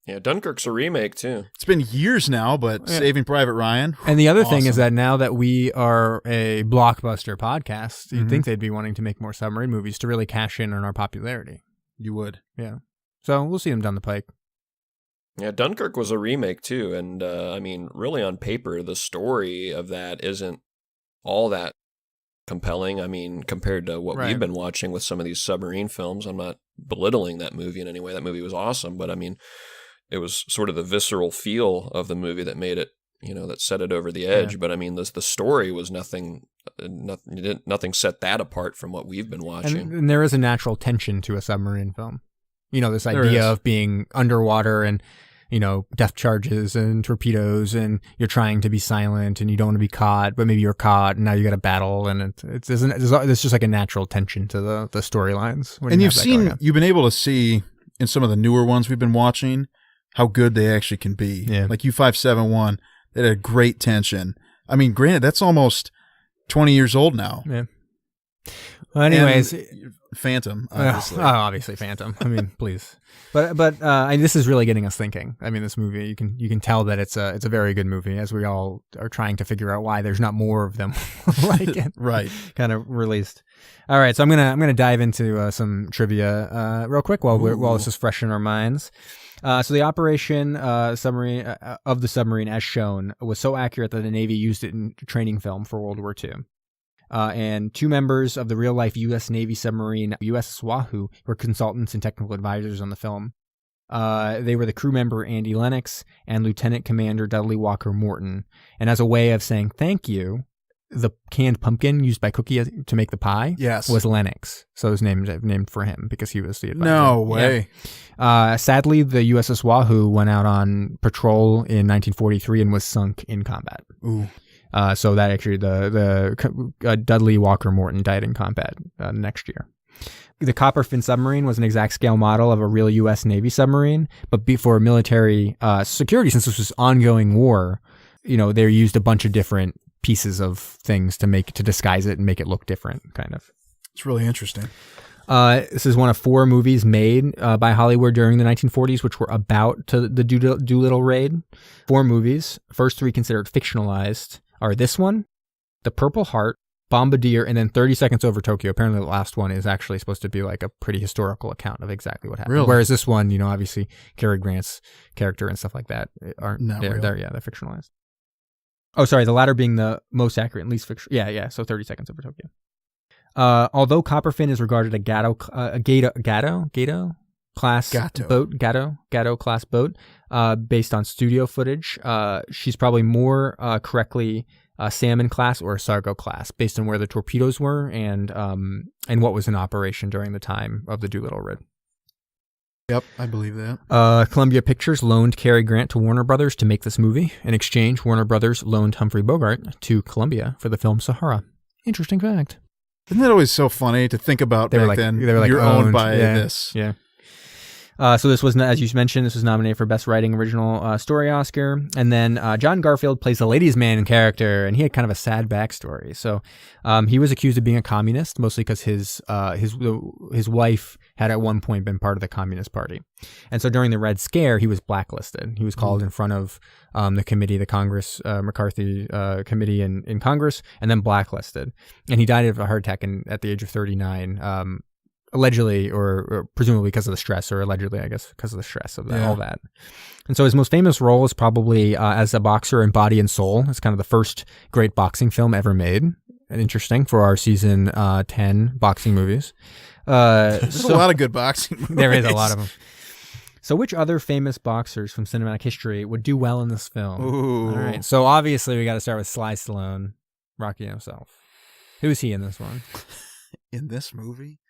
Yeah, Dunkirk's a remake, too. It's been years now, but Saving Private Ryan. And the other thing is that now that we are a blockbuster podcast, you'd think they'd be wanting to make more submarine movies to really cash in on our popularity. You would. Yeah. So we'll see them down the pike. Yeah, Dunkirk was a remake, too. And, I mean, really on paper, the story of that isn't all that compelling. I mean, compared to what we've been watching with some of these submarine films. I'm not belittling that movie in any way. That movie was awesome, but I mean, it was sort of the visceral feel of the movie that made it, that set it over the edge. But I mean, the story was nothing set that apart from what we've been watching. And there is a natural tension to a submarine film. This idea of being underwater and depth charges and torpedoes, and you're trying to be silent and you don't want to be caught, but maybe you're caught and now you got to battle, and it's just like a natural tension to the storylines. And you've been able to see in some of the newer ones we've been watching how good they actually can be. Yeah. Like U-571, they had a great tension. I mean, granted, that's almost 20 years old now. Yeah. Well, anyways, Phantom, obviously. Obviously Phantom. I mean, please. But this is really getting us thinking. I mean, this movie, you can tell that it's a very good movie, as we all are trying to figure out why there's not more of them like it. Right. Kind of released. All right, so I'm gonna dive into some trivia real quick while this is fresh in our minds. So the operation submarine of the submarine, as shown, was so accurate that the Navy used it in training film for World War II. And 2 members of the real-life U.S. Navy submarine USS Wahoo were consultants and technical advisors on the film. They were the crew member Andy Lennox and Lieutenant Commander Dudley Walker Morton. And as a way of saying thank you, the canned pumpkin used by Cookie to make the pie was Lennox. So it was named for him because he was the advisor. No way. Yeah. Sadly, the USS Wahoo went out on patrol in 1943 and was sunk in combat. Ooh. So that actually, the Dudley Walker Morton died in combat next year. The Copperfin submarine was an exact scale model of a real U.S. Navy submarine, but for military security, since this was ongoing war, they used a bunch of different pieces of things to disguise it and make it look different, kind of. It's really interesting. This is one of 4 movies made by Hollywood during the 1940s, which were about the Doolittle raid. 4 movies. First 3 considered fictionalized are this one, The Purple Heart, Bombardier, and then 30 Seconds Over Tokyo. Apparently the last one is actually supposed to be like a pretty historical account of exactly what happened. Really? Whereas this one, obviously Cary Grant's character and stuff like that aren't real. They're fictionalized. Oh, sorry, the latter being the most accurate and least fiction. Yeah, so 30 Seconds Over Tokyo. Although Copperfin is regarded a Gato class boat, based on studio footage, she's probably more correctly Salmon class or Sargo class, based on where the torpedoes were and what was in operation during the time of the Doolittle raid. Yep, I believe that. Columbia Pictures loaned Cary Grant to Warner Brothers to make this movie. In exchange, Warner Brothers loaned Humphrey Bogart to Columbia for the film Sahara. Interesting fact. Isn't that always so funny to think about then? They were like you're owned by this. Yeah. So this was, as you mentioned, this was nominated for Best Writing Original Story Oscar. And then John Garfield plays the ladies' man character, and he had kind of a sad backstory. So he was accused of being a communist, mostly because his wife had at one point been part of the Communist Party. And so during the Red Scare, he was blacklisted. He was called in front of the committee, the Congress, McCarthy committee in Congress, and then blacklisted. And he died of a heart attack at the age of 39. Allegedly, or presumably because of the stress, or allegedly, I guess, because of the stress of all that. And so his most famous role is probably as a boxer in Body and Soul. It's kind of the first great boxing film ever made. And interesting for our season 10 boxing movies. There's a lot of good boxing movies. There is a lot of them. So which other famous boxers from cinematic history would do well in this film? Ooh. All right. So obviously we got to start with Sly Stallone, Rocky himself. Who is he in this one? In this movie?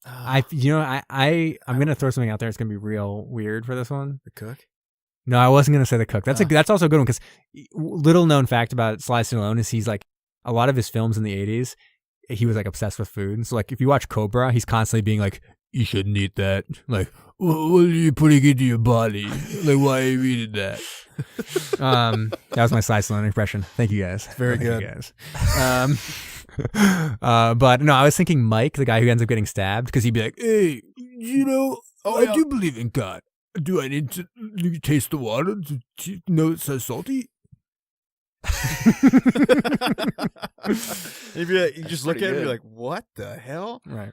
I'm gonna throw something out there. It's gonna be real weird for this one. The Cook? No, I wasn't gonna say The Cook. That's also a good one, because little known fact about Sly Stallone is he's like, a lot of his films in the 80s, he was like obsessed with food. And so like if you watch Cobra, he's constantly being like, you shouldn't eat that. Like, what are you putting into your body? Like, why are you eating that? That was my Sly Stallone impression. Thank you guys. Very good. You guys. But no, I was thinking Mike, the guy who ends up getting stabbed, because he'd be like, hey, I do believe in God. Do I need to taste the water to know it's so salty? You just look at him and be like, what the hell? Right.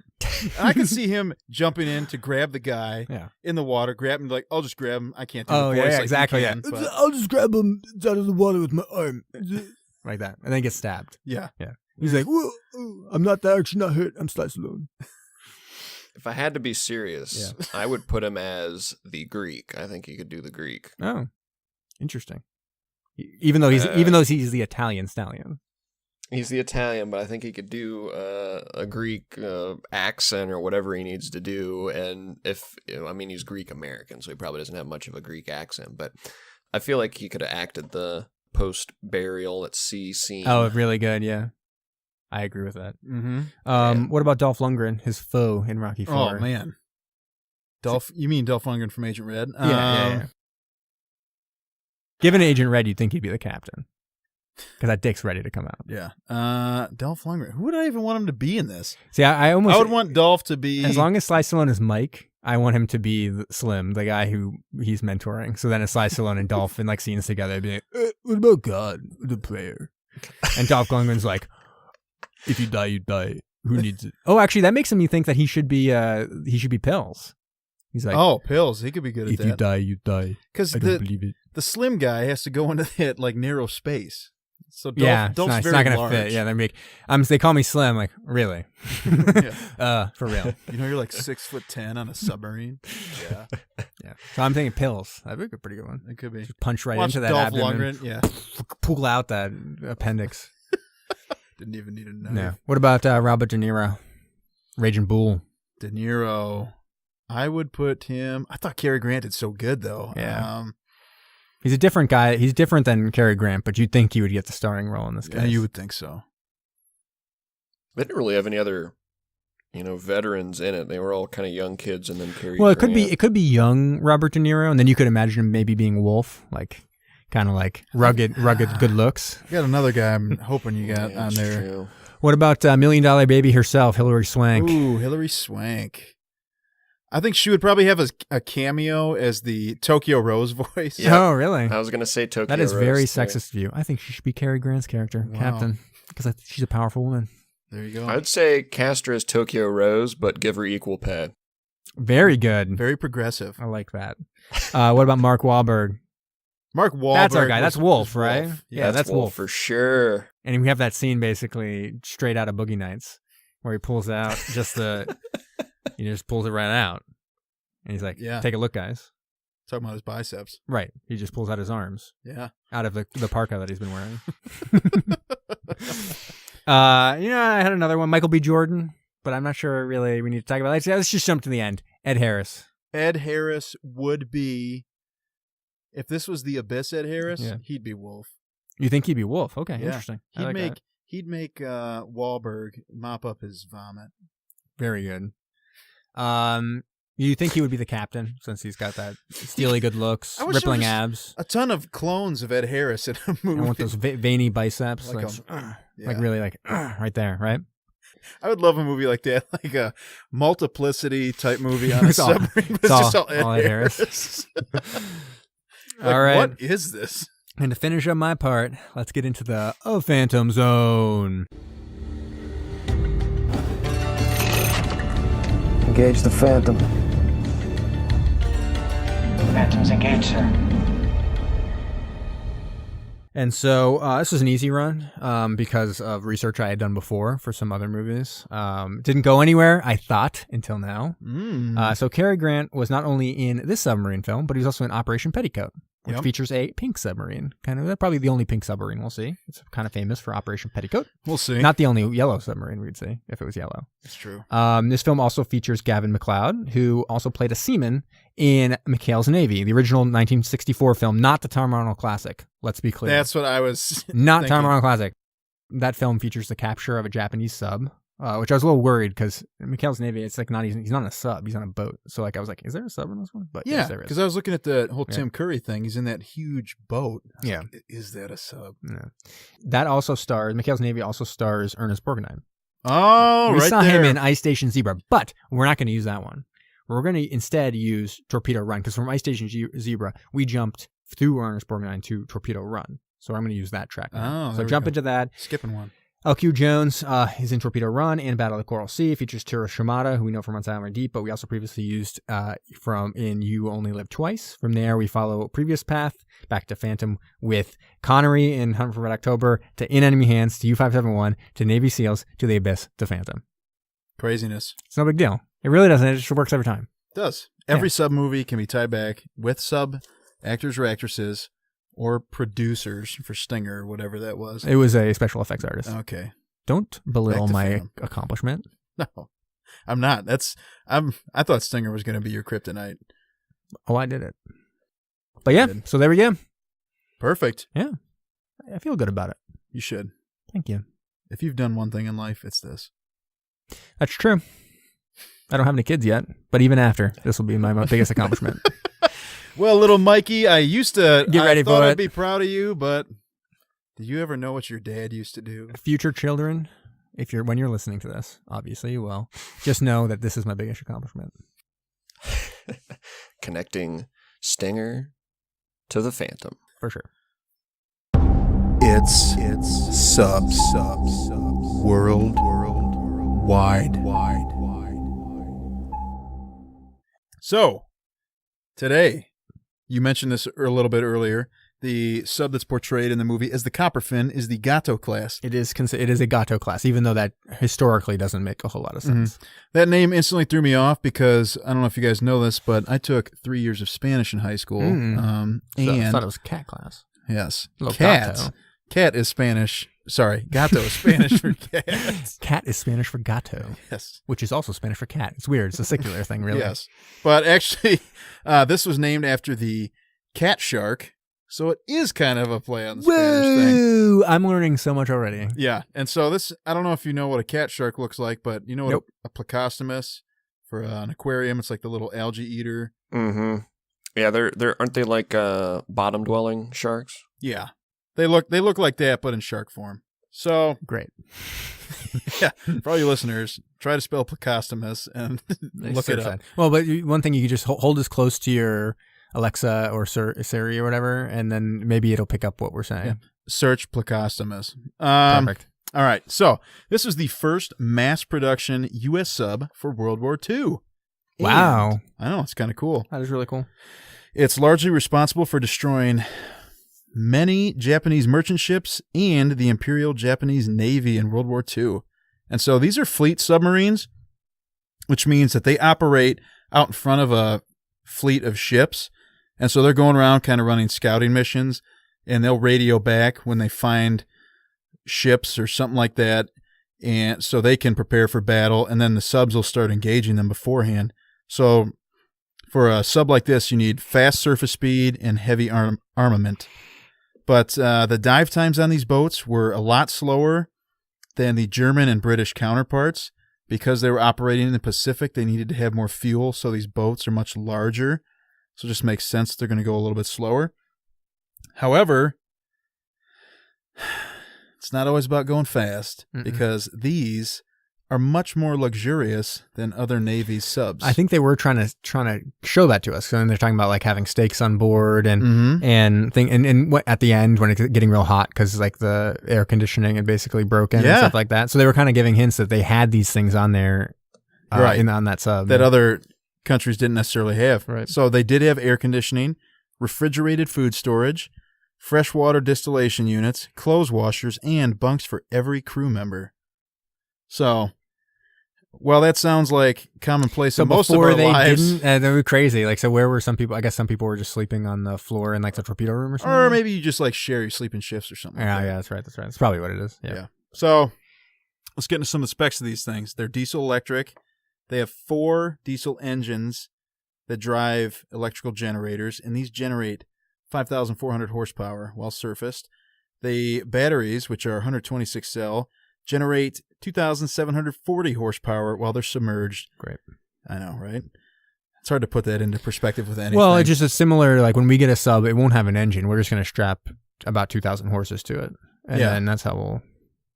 I can see him jumping in to grab the guy in the water, grab him, like, I'll just grab him. I can't do the voice like exactly. you can, but... I'll just grab him out of the water with my arm. Like that. And then get stabbed. Yeah. He's like, whoa, I'm actually not hurt. I'm Sly Stallone. If I had to be serious, I would put him as the Greek. I think he could do the Greek. Oh, interesting. Even though he's the Italian stallion. He's the Italian, but I think he could do a Greek accent or whatever he needs to do. And he's Greek American, so he probably doesn't have much of a Greek accent. But I feel like he could have acted the post-burial at sea scene. Oh, really good, yeah. I agree with that. Mm-hmm. What about Dolph Lundgren, his foe in Rocky IV? Oh, man. You mean Dolph Lundgren from Agent Red? Yeah. Given Agent Red, you'd think he'd be the captain, because that dick's ready to come out. Yeah. Dolph Lundgren. Who would I even want him to be in this? See, I would want Dolph to be... As long as Sly Stallone is Mike, I want him to be Slim, the guy who he's mentoring. So then it's Sly Stallone and Dolph in like scenes together. I'd be like, what about God, the player? And Dolph Lundgren's like, if you die, you die. Who needs it? Oh, actually, that makes me think that he should be Pills. He's like, oh, Pills. He could be good at that. If you die, you die. Because I don't believe it. The slim guy has to go into that like narrow space. So Dolph's it's very not gonna large. fit. Yeah, they call me Slim. Like, really? For real? You know, you're like 6'10" on a submarine. Yeah. So I'm thinking Pills. That'd be a pretty good one. It could be. Just punch right Watch into that Dolph abdomen. Lundgren. Yeah. Pull out that appendix. Didn't even need a knife. No. What about Robert De Niro? Raging Bull. De Niro. I would put him... I thought Cary Grant did so good, though. Yeah. He's a different guy. He's different than Cary Grant, but you'd think he would get the starring role in this case. Yeah, you would think so. They didn't really have any other, veterans in it. They were all kind of young kids, and then Cary Well, Grant. it could be young Robert De Niro, and then you could imagine him maybe being Wolf, like kind of like rugged good looks. You got another guy I'm hoping you got on there. True. What about $1 Million Baby herself, Hilary Swank? Ooh, Hilary Swank. I think she would probably have a cameo as the Tokyo Rose voice. Yeah. Oh, really? I was going to say Tokyo That is Rose, very too. sexist view. I think she should be Cary Grant's character, Captain, because she's a powerful woman. There you go. I'd say cast her as Tokyo Rose, but give her equal pay. Very good. Very progressive. I like that. What about Mark Wahlberg? Mark Wahlberg. That's our guy. That's Wolf, right? Wolf. Yeah, that's Wolf for sure. And we have that scene basically straight out of Boogie Nights, where he pulls out he just pulls it right out. And he's like, take a look, guys. Talking about his biceps. Right. He just pulls out his arms. Yeah. Out of the parka that he's been wearing. I had another one, Michael B. Jordan, but I'm not sure really we need to talk about that. Let's just jump to the end. Ed Harris. Ed Harris would be, if this was the Abyss Ed Harris, he'd be Wolf. You think he'd be Wolf? Okay, yeah. Interesting. He'd make Wahlberg mop up his vomit. Very good. You think he would be the captain since he's got that steely good looks, rippling abs. A ton of clones of Ed Harris in a movie. I want those veiny biceps. Like really right there, right? I would love a movie like that, like a multiplicity type movie on a submarine. It's just all Ed Harris. All right. What is this? And to finish up my part, let's get into the Phantom Zone. Engage the Phantom. Phantom's engaged, sir. And so this was an easy run because of research I had done before for some other movies. Didn't go anywhere, I thought, until now. So Cary Grant was not only in this submarine film, but he was also in Operation Petticoat, which features a pink submarine. Probably the only pink submarine we'll see. It's kind of famous for Operation Petticoat. We'll see. Not the only yellow submarine we'd see if it was yellow. It's true. This film also features Gavin MacLeod, who also played a seaman in McHale's Navy, the original 1964 film, not the Tom Arnold classic. Let's be clear. That's what I was not thinking. Tom Arnold classic. That film features the capture of a Japanese sub, which I was a little worried because McHale's Navy, it's like he's not on a sub, he's on a boat. So I was like, is there a sub in this one? But yeah, yes, there is. because I was looking at the whole Tim Curry thing. He's in that huge boat. Yeah. Like, is that a sub? Yeah. That also stars, McHale's Navy also stars Ernest Borgnine. Oh, we right saw there. him in Ice Station Zebra, but we're not going to use that one. We're going to instead use Torpedo Run, because from Ice Station Zebra, we jumped through Ernest Borgnine to Torpedo Run. So I'm going to use that track now. So jump into that. Skipping one. LQ Jones is in Torpedo Run and Battle of the Coral Sea. Features Tiro Shimada, who we know from On Silent Deep, but we also previously used in You Only Live Twice. From there, we follow previous path back to Phantom with Connery in Hunt for Red October, to In Enemy Hands, to U-571, to Navy SEALs, to The Abyss, to Phantom. Craziness. It's no big deal. It really doesn't. It just works every time. It does. Every sub movie can be tied back with sub actors or actresses or producers for Stinger, whatever that was. It was a special effects artist. Okay. Don't belittle my Phantom. accomplishment. No, I'm not. I thought Stinger was going to be your kryptonite. Oh, I did it. But yeah, so there we go. Perfect. Yeah. I feel good about it. You should. Thank you. If you've done one thing in life, it's this. That's true. I don't have any kids yet, but even after, this will be my biggest accomplishment. Well, little Mikey, I used to Get ready for I'd it. be proud of you, but did you ever know what your dad used to do? Future children, when you're listening to this, obviously you will, just know that this is my biggest accomplishment. Connecting Stinger to the Phantom. For sure. It's subs worldwide. So, today, you mentioned this a little bit earlier, the sub that's portrayed in the movie as the Copperfin is the Gato class. It is a Gato class, even though that historically doesn't make a whole lot of sense. Mm-hmm. That name instantly threw me off because, I don't know if you guys know this, but I took 3 years of Spanish in high school. So I and thought it was cat class. yes, Gato. Cat is Spanish. Sorry, gato is Spanish for cat. Cat is Spanish for gato. Yes. Which is also Spanish for cat. It's weird. It's a secular thing, really. Yes. But actually, this was named after the cat shark, so it is kind of a play on the Spanish thing. Woo! I'm learning so much already. Yeah, and so this, I don't know if you know what a cat shark looks like, but you know what a plecostomus for an aquarium, it's like the little algae eater. Mm-hmm. Yeah, they're aren't they like bottom dwelling sharks? Yeah. They look like that, but in shark form. So great. Yeah, for all you listeners, try to spell plecostomus and look it up. Well, but one thing you could just hold this close to your Alexa or Siri or whatever, and then maybe it'll pick up what we're saying. Yeah. Search plecostomus. Perfect. All right, so this was the first mass production U.S. sub for World War II. Wow. And I know, it's kind of cool. That is really cool. It's largely responsible for destroying many Japanese merchant ships and the Imperial Japanese Navy in World War II. And so these are fleet submarines, which means that they operate out in front of a fleet of ships. And so they're going around kind of running scouting missions, and they'll radio back when they find ships or something like that. And so they can prepare for battle, and then the subs will start engaging them beforehand. So for a sub like this, you need fast surface speed and heavy armament. But the dive times on these boats were a lot slower than the German and British counterparts. because they were operating in the Pacific, they needed to have more fuel, so these boats are much larger. So it just makes sense they're going to go a little bit slower. However, it's not always about going fast because these are much more luxurious than other Navy subs. I think they were trying to show that to us. So then they're talking about like having steaks on board and at the end when it's getting real hot because like the air conditioning had basically broken and stuff like that. So they were kind of giving hints that they had these things on there, on that sub that other countries didn't necessarily have. Right. So they did have air conditioning, refrigerated food storage, freshwater distillation units, clothes washers, and bunks for every crew member. So, well, that sounds like commonplace in most of our lives. They were crazy. Like, so where were some people? I guess some people were just sleeping on the floor in like the torpedo room or something. Or maybe you just like share your sleeping shifts or something. Yeah, that's right. That's probably what it is. Yeah. So let's get into some of the specs of these things. They're diesel electric. They have 4 diesel engines that drive electrical generators, and these generate 5,400 horsepower while surfaced. The batteries, which are 126 cell, generate 2,740 horsepower while they're submerged. Great. I know, right? It's hard to put that into perspective with anything. Well, it's just a similar, like when we get a sub, it won't have an engine. We're just going to strap about 2,000 horses to it. And then that's how we'll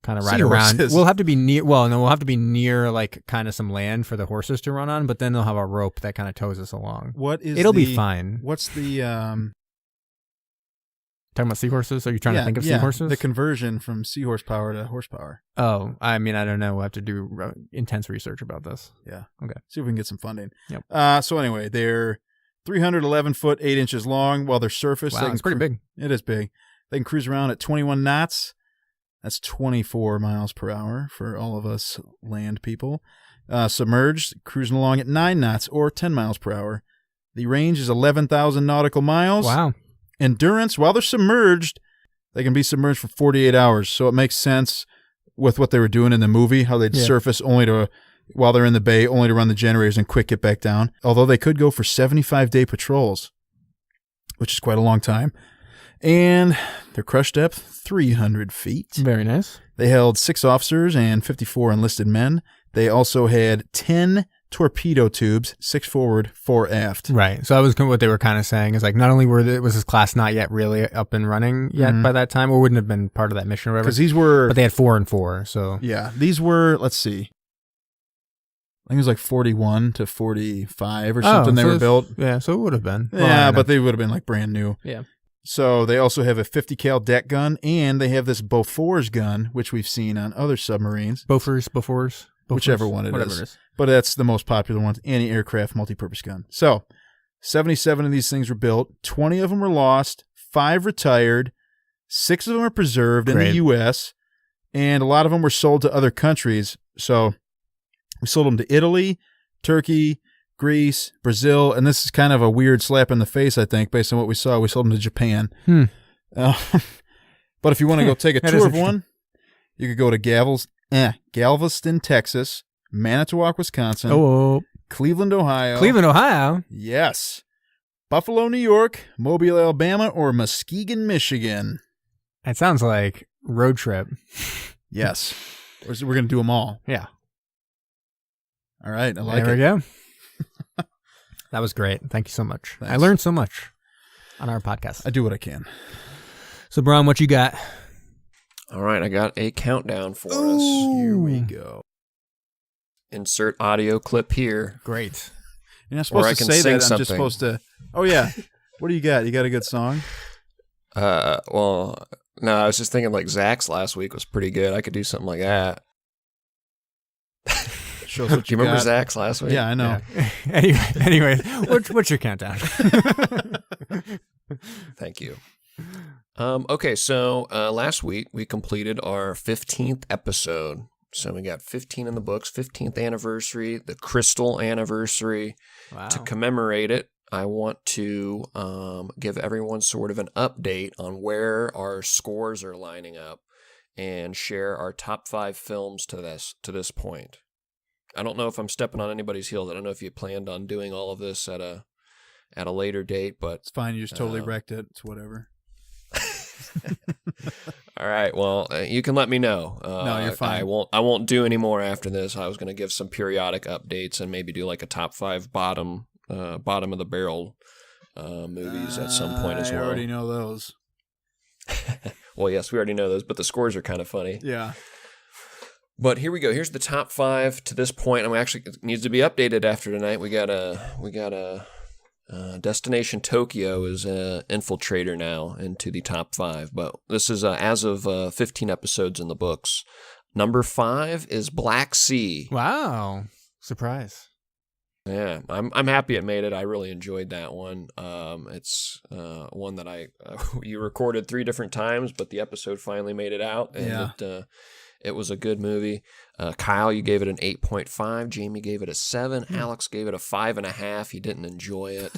kind of ride around. We'll have to be near, we'll have to be near like kind of some land for the horses to run on, but then they'll have a rope that kind of tows us along. It'll be fine. What's the... Talking about seahorses? Are you trying to think of seahorses? The conversion from seahorsepower to horsepower. Oh, I mean, I don't know. We'll have to do intense research about this. Yeah. Okay. See if we can get some funding. Yep. So anyway, they're 311 foot, 8 inches long while they're surfaced. Wow, it's pretty big. It is big. They can cruise around at 21 knots. That's 24 miles per hour for all of us land people. Submerged, cruising along at 9 knots or 10 miles per hour. The range is 11,000 nautical miles. Wow. Endurance, while they're submerged, they can be submerged for 48 hours. So it makes sense with what they were doing in the movie, how they'd surface while they're in the bay, only to run the generators and quick get back down. Although they could go for 75-day patrols, which is quite a long time. And their crush depth, 300 feet. Very nice. They held 6 officers and 54 enlisted men. They also had 10 torpedo tubes, 6 forward, 4 aft. Right. So that was what they were kind of saying is like not only was this class not yet really up and running yet by that time, or wouldn't have been part of that mission or whatever. Because these were... But they had 4 and 4, so... Yeah. These were, let's see. I think it was like 41 to 45 or something they were built. Yeah, so it would have been. Yeah, but they would have been like brand new. Yeah. So they also have a 50 cal deck gun, and they have this Bofors gun, which we've seen on other submarines. Bofors. Whichever one it is. But that's the most popular one, anti-aircraft multi-purpose gun. So 77 of these things were built. 20 of them were lost. 5 retired. 6 of them are preserved in the U.S., and a lot of them were sold to other countries. So we sold them to Italy, Turkey, Greece, Brazil, and this is kind of a weird slap in the face, I think, based on what we saw. We sold them to Japan. But if you want to go take a tour of one, you could go to Galveston, Texas, Manitowoc, Wisconsin, Cleveland, Ohio. Yes. Buffalo, New York, Mobile, Alabama, or Muskegon, Michigan. That sounds like road trip. Yes. We're going to do them all. Yeah. All right. I like it. There we go. That was great. Thank you so much. Thanks. I learned so much on our podcast. I do what I can. So, Bron, what you got? All right. I got a countdown for us. Here we go. Insert audio clip here. Great. You're not supposed to say that. Something. I'm just supposed to. Oh, yeah. What do you got? You got a good song? Well, no, I was just thinking like Zach's last week was pretty good. I could do something like that. Show us what do you remember Zach's last week? Yeah, I know. Yeah. Anyway, what's your countdown? Thank you. Okay, so last week we completed our 15th episode. So we got 15 in the books, 15th anniversary, the Crystal anniversary. Wow. To commemorate it, I want to give everyone sort of an update on where our scores are lining up and share our top 5 films to this point. I don't know if I'm stepping on anybody's heels. I don't know if you planned on doing all of this at a later date, but it's fine. You just totally wrecked it. It's whatever. All right. Well, you can let me know. No, you're fine. I won't do any more after this. I was going to give some periodic updates and maybe do like a top 5 bottom of the barrel movies at some point as well. I already know those. Well, yes, we already know those, but the scores are kind of funny. Yeah. But here we go. Here's the top 5 to this point, and actually it needs to be updated after tonight. We got a Destination Tokyo is an infiltrator now into the top 5, but this is as of 15 episodes in the books. Number 5 is Black Sea. Wow, surprise! Yeah, I'm happy it made it. I really enjoyed that one. It's one that you recorded 3 different times, but the episode finally made it out, and it was a good movie. Kyle, you gave it an 8.5. Jamie gave it a 7. Alex gave it a 5.5. He didn't enjoy it.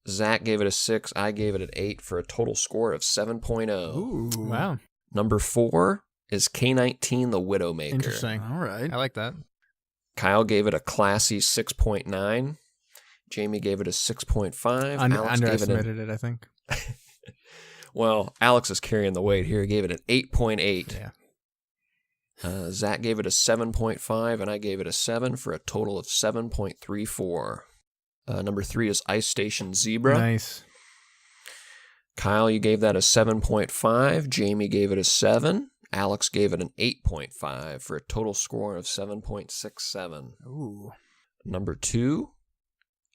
Zach gave it a 6. I gave it an 8 for a total score of 7.0. Ooh, wow. Number 4 is K-19, The Widowmaker. Interesting. All right. I like that. Kyle gave it a classy 6.9. Jamie gave it a 6.5. Alex underestimated it, I think. Well, Alex is carrying the weight here. He gave it an 8.8. Yeah. Zach gave it a 7.5, and I gave it a 7 for a total of 7.34. Number 3 is Ice Station Zebra. Nice. Kyle, you gave that a 7.5. Jamie gave it a 7. Alex gave it an 8.5 for a total score of 7.67. Ooh. Number 2,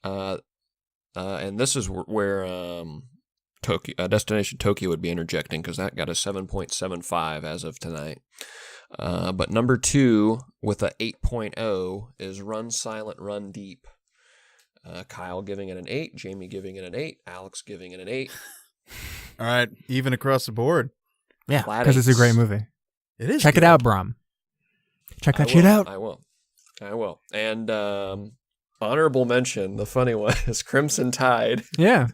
and this is where Destination Tokyo would be interjecting, because that got a 7.75 as of tonight. But number 2 with a 8.0 is Run Silent, Run Deep. Kyle giving it an 8, Jamie giving it an 8, Alex giving it an 8. All right, even across the board. Yeah, because it's a great movie. It is. Check it out, Brom. Check that shit out. I will. And honorable mention, the funny one is Crimson Tide. Yeah.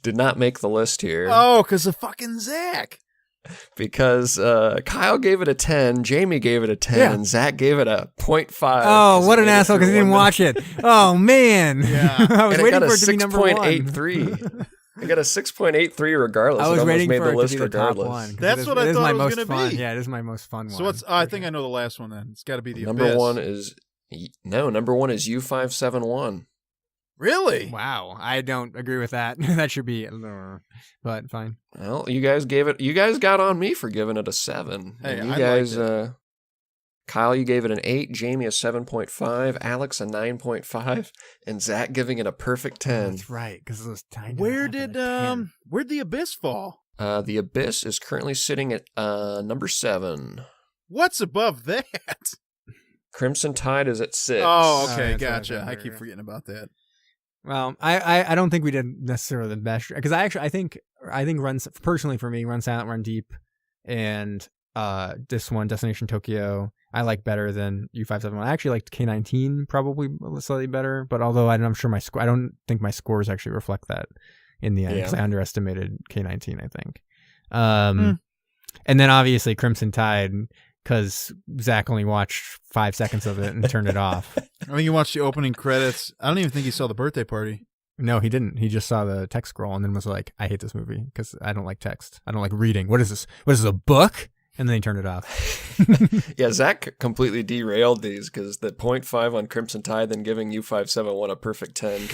Did not make the list here. Oh, because of fucking Zach. Because Kyle gave it a 10, Jamie gave it a 10, and Zach gave it a 0.5. Oh, what an asshole, because he didn't watch it. Oh, man. Yeah. I was waiting for it to be number 1. 6.83. I got a 6.83 regardless. I was waiting made for the it list to be the top one. That's what I thought it was going to be. Yeah, it is my most fun one. So what's? I think I know the last one then. It's got to be the number Abyss. Number 1 is U571. Really? Wow, I don't agree with that. That should be, but fine. Well, you guys got on me for giving it a 7. Hey, and you I guys, liked it. Kyle, you gave it an 8, Jamie a 7.5, Alex a 9.5, and Zach giving it a perfect 10. That's right, because it was tiny. Where'd the Abyss fall? The Abyss is currently sitting at number 7. What's above that? Crimson Tide is at 6. Oh, okay, gotcha. I keep forgetting about that. Well, I don't think we did necessarily the best, because I think personally for me, Run Silent, Run Deep, and this one, Destination Tokyo, I like better than U571. I actually liked K-19 probably slightly better, but although I'm sure I don't think my scores actually reflect that in the end, because I underestimated K-19, I think. And then obviously Crimson Tide, because Zach only watched 5 seconds of it and turned it off. I think you watched the opening credits. I don't even think he saw the birthday party. No, he didn't. He just saw the text scroll and then was like, I hate this movie because I don't like text. I don't like reading. What is this? What is this, a book? And then he turned it off. Yeah, Zach completely derailed these, because the 0.5 on Crimson Tide, then giving U571 a perfect 10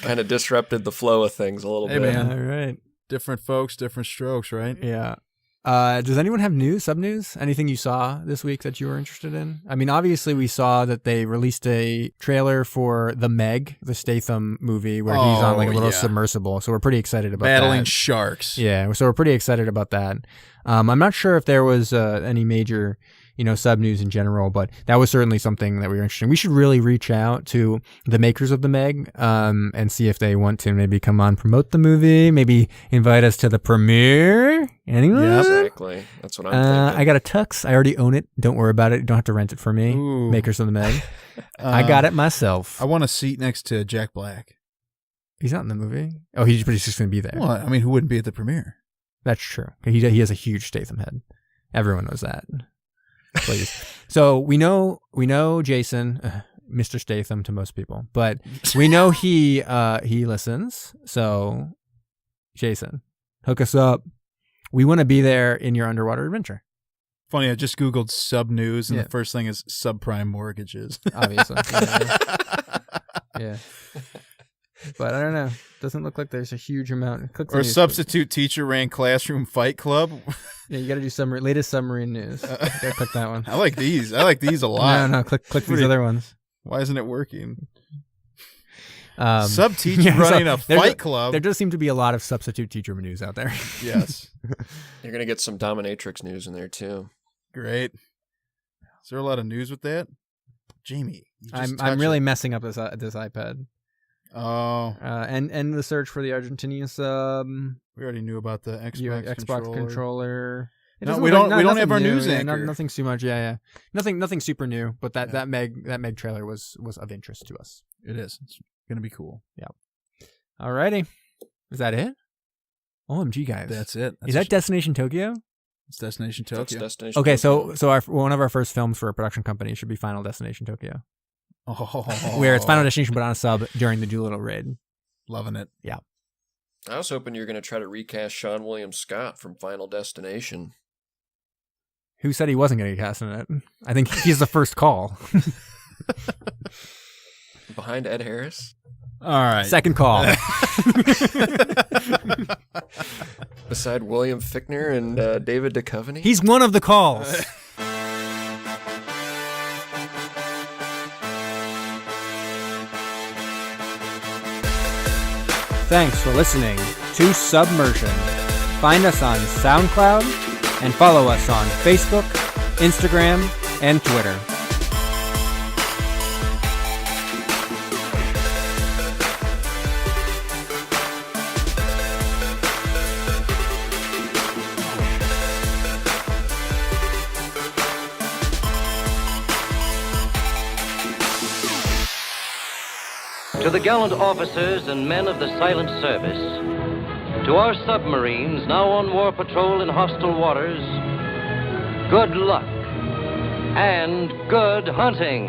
kind of disrupted the flow of things a little bit. Man. All right. Different folks, different strokes, right? Yeah. Does anyone have sub-news? Anything you saw this week that you were interested in? I mean, obviously we saw that they released a trailer for The Meg, the Statham movie, where he's on like a little submersible. So we're pretty excited about Battling sharks. Yeah, so we're pretty excited about that. I'm not sure if there was any major, sub-news in general, but that was certainly something that we were interested in. We should really reach out to the makers of The Meg and see if they want to maybe come on, promote the movie, maybe invite us to the premiere. Anyone? Yeah, exactly. That's what I'm thinking. I got a tux. I already own it. Don't worry about it. You don't have to rent it for me. Ooh. Makers of The Meg. I got it myself. I want a seat next to Jack Black. He's not in the movie. Oh, he's just going to be there. Well, I mean, who wouldn't be at the premiere? That's true. He has a huge Statham head. Everyone knows that. Please. So we know Jason, Mr. Statham to most people, but we know he listens. So Jason, Hook us up. We want to be there in your underwater adventure. Funny, I just Googled sub news, and the first thing is subprime mortgages. Obviously. Yeah. But I don't know. Doesn't look like there's a huge amount. Or a substitute teacher ran classroom fight club. Yeah, you got to do latest submarine news. Gotta click that one. I like these. I like these a lot. No, click these other ones. Why isn't it working? Sub teacher running a fight club. There does seem to be a lot of substitute teacher news out there. Yes. You're gonna get some dominatrix news in there too. Great. Is there a lot of news with that, Jamie? I'm really messing up this iPad. Oh. And the search for the Argentinian sub. We already knew about the Xbox controller. No, we don't have our news anchor. Nothing too much. Yeah. Nothing super new. But that Meg trailer was of interest to us. It is. It's gonna be cool. Yeah. Alrighty. Is that it? OMG, guys. That's it. Is that Destination Tokyo? It's Destination Tokyo. Okay, so one of our first films for a production company should be Final Destination Tokyo. Oh. Where it's Final Destination but on a sub during the Doolittle raid. Loving it. Yeah. I was hoping you were going to try to recast Sean William Scott from Final Destination. Who said he wasn't going to get cast in it? I think he's the first call. Behind Ed Harris? All right. Second call. Beside William Fichtner and David Duchovny? He's one of the calls. Thanks for listening to Submersion. Find us on SoundCloud and follow us on Facebook, Instagram, and Twitter. To the gallant officers and men of the silent service, to our submarines now on war patrol in hostile waters, good luck and good hunting.